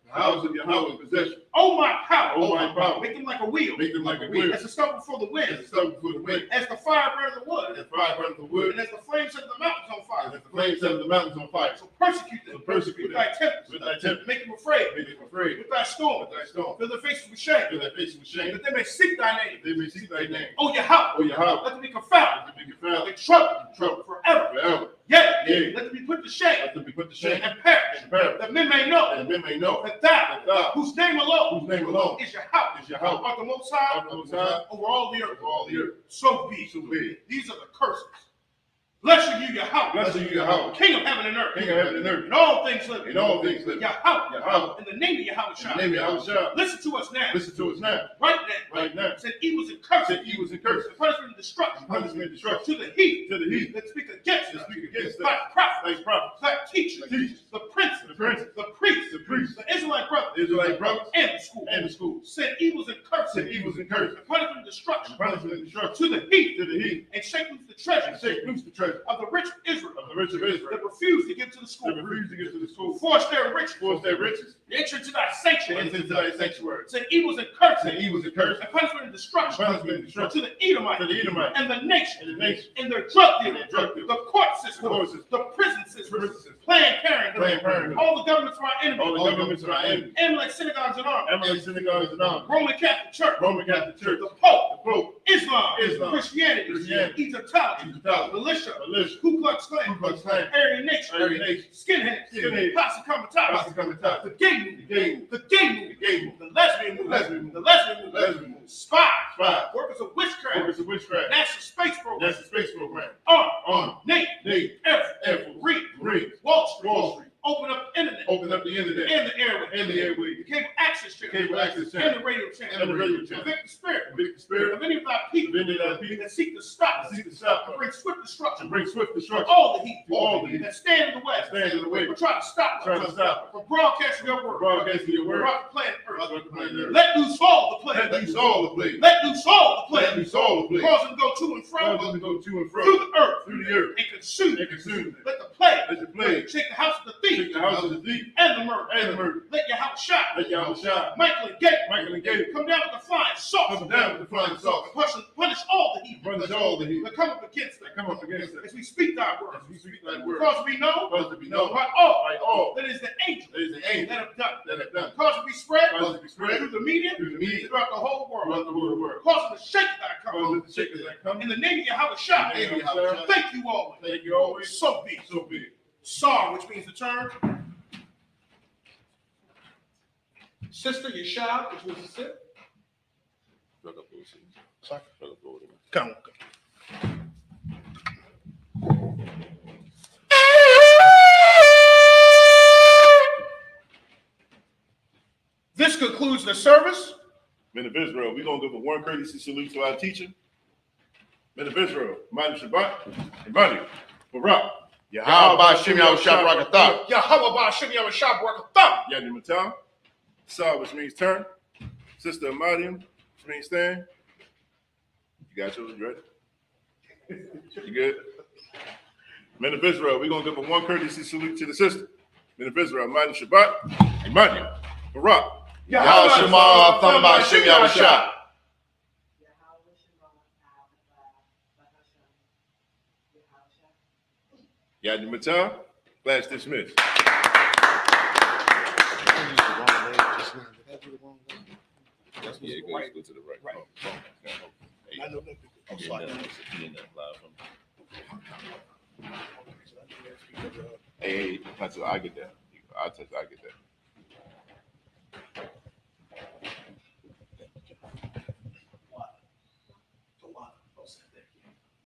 the house of Yahweh in possession. oh my power, Oh my power, make them like a wheel, make them like a wheel, as a stubble before the as wind, a stubble before the wind, as the fire burns the wood, as fire burns the wood, and as the flames set the mountains on and fire. as the flames set the mountains on fire. So persecute them, So persecute with thy tempest, with thy temper, make them afraid, make them afraid, with thy storm, with thy storm, fill their faces with shame, fill their faces with shame, that they may seek thy name. they may seek thy name. O Yahweh, O Yahweh, let them be confounded, let them be confounded, in trouble, trouble, forever. forever. Yea, Yea. let them be put to shame, Let them be put to shame, and perish, and perish, that men may know that men may know that thou, that thou, whose name alone whose name alone is Yahweh, is Yahweh, art the Most High, art the Most High, over all the earth. over all the earth. So be. So be it. These are the curses. Blessed are you, Yahweh, Blessed are you, Yahweh, King of heaven and earth, King of heaven and earth, and all things living. in all things living. Yahweh, Yahweh, in the name of Yahweh in Shah. the name of Yahweh, Listen to us now, listen to us now, right now. right now. Said evils and curses, Said evils and curses, punishment and destruction, punishment and destruction, to the heat to the heat that speak against that us, speak against us, thy prophets, thy prophets, thy teachers, the teachers, the princes, the princes, the priests, the priests, the Israelite brothers, the Israelite brothers, and the school. and the schools. Said evils and curses, Said evils and curses, punishment and destruction, punishment and destruction, to the heat, to the heat, and shake loose the treasure and shake loose the treasure of the rich of Israel of the rich of Israel, that refuse to give to the school. that refuse to get to the school, Force their riches, force their riches, enter into thy to sanctuary. enter into thy sanctuary. Said evils and curses, Said evils and curses, and punishment and destruction, punishment and destruction, to the Edomites, to the Edomites, and the nation, and the nation, and their drug and dealers, their drug dealers, the court system, court system, the prison system, prison system, Planned Parenthood, Planned Parenthood, all the governments of our enemies, all the governments of our enemies, Amalek synagogues and armies, Amalek synagogues and armies, Roman Catholic Church, Roman Catholic Church, the Pope, the Pope, Islam, Islam, Christianity, Christianity, Egyptology, Egyptology, militia, militia, Ku Klux Ku Klan, Klux Klan, Aryan Nation, Aryan Nation, skinheads, Skinheads, Posse Comitatus, Posse Comitatus, the gay movement, the gay movement, the gay movement, the gay movement, the lesbian movement, lesbian movement, the lesbian movement, lesbian movement, spies, spies, workers of witchcraft, workers of witchcraft, national space program, that's the space program, armed, Navy, Navy, Air Force, Marines, Wall Street, Wall Street, open up the internet, open up the internet, and the airway, and the airway, the cable access channel, cable access and channel, the radio channel, and the radio channel, convict the spirit, convict the spirit of any of thy people of any of thy people that seek to stop us, that seek to stop and us, bring swift to destruction bring swift to destruction, all the heat, all the heat that stand in the way, that stand in the way, for trying to stop trying to us, stop us, from broadcasting your word, broadcasting your word, throughout the planet Earth. throughout the planet Earth. Let loose all the planet, Let loose all the plague, let loose all the let planet, loose all the plague, cause them to go to and cause fro them to go to and fro through the earth through the earth and consume and consume them. Let the plague. Let your plague Shake the house of the thief. shake the house of the thief And the murder. and the murder. Let your house shine. Let your house shine. Michael and Gabriel. Michael and Gabriel. Come down with the flying sauce. Come down with the flying sauce. Punish all the evil. Punish all the evil. That come up against them. Come up against us. As we speak thy word. As we speak thy word. Because we know. Because we know. By all. By all. That is the angel. That is the angel. That have done. That have done. Because we spread. Because we spread. Through the media. Through the media. Throughout the whole world. Throughout the whole world. Cause the shake that Cause come. the shakers that come. In the name of Yahweh Shah. In the name of Yahweh Shah. Thank you always. Thank you always. So be. So be it. Sar, which means the turn. Sister Yeshua, which means to sit. Come. This concludes the service. Men of Israel, we're going to give a one courtesy salute to our teacher. Men of Israel, Mighty Shabbat, and Mighty Barak. Yahweh Shem Yahushua Barakatah. Yahweh Ba'ashem Yahushua Barakatah. Yadi Matah. Sa, which means turn. Sister Amadium, which means stand. You got yours, you ready? You good? Men of Israel, we're going to give a one courtesy salute to the sister. Men of Israel, Mighty Shabbat, and Mighty Barak. Yahweh Shema Thamba Shem Yahushua. Yadi Matah. Class dismissed. Yeah, it goes go to the right. Right. I know that. I'm Okay, sorry. no, it's in that live from- Hey, I get that. I get that.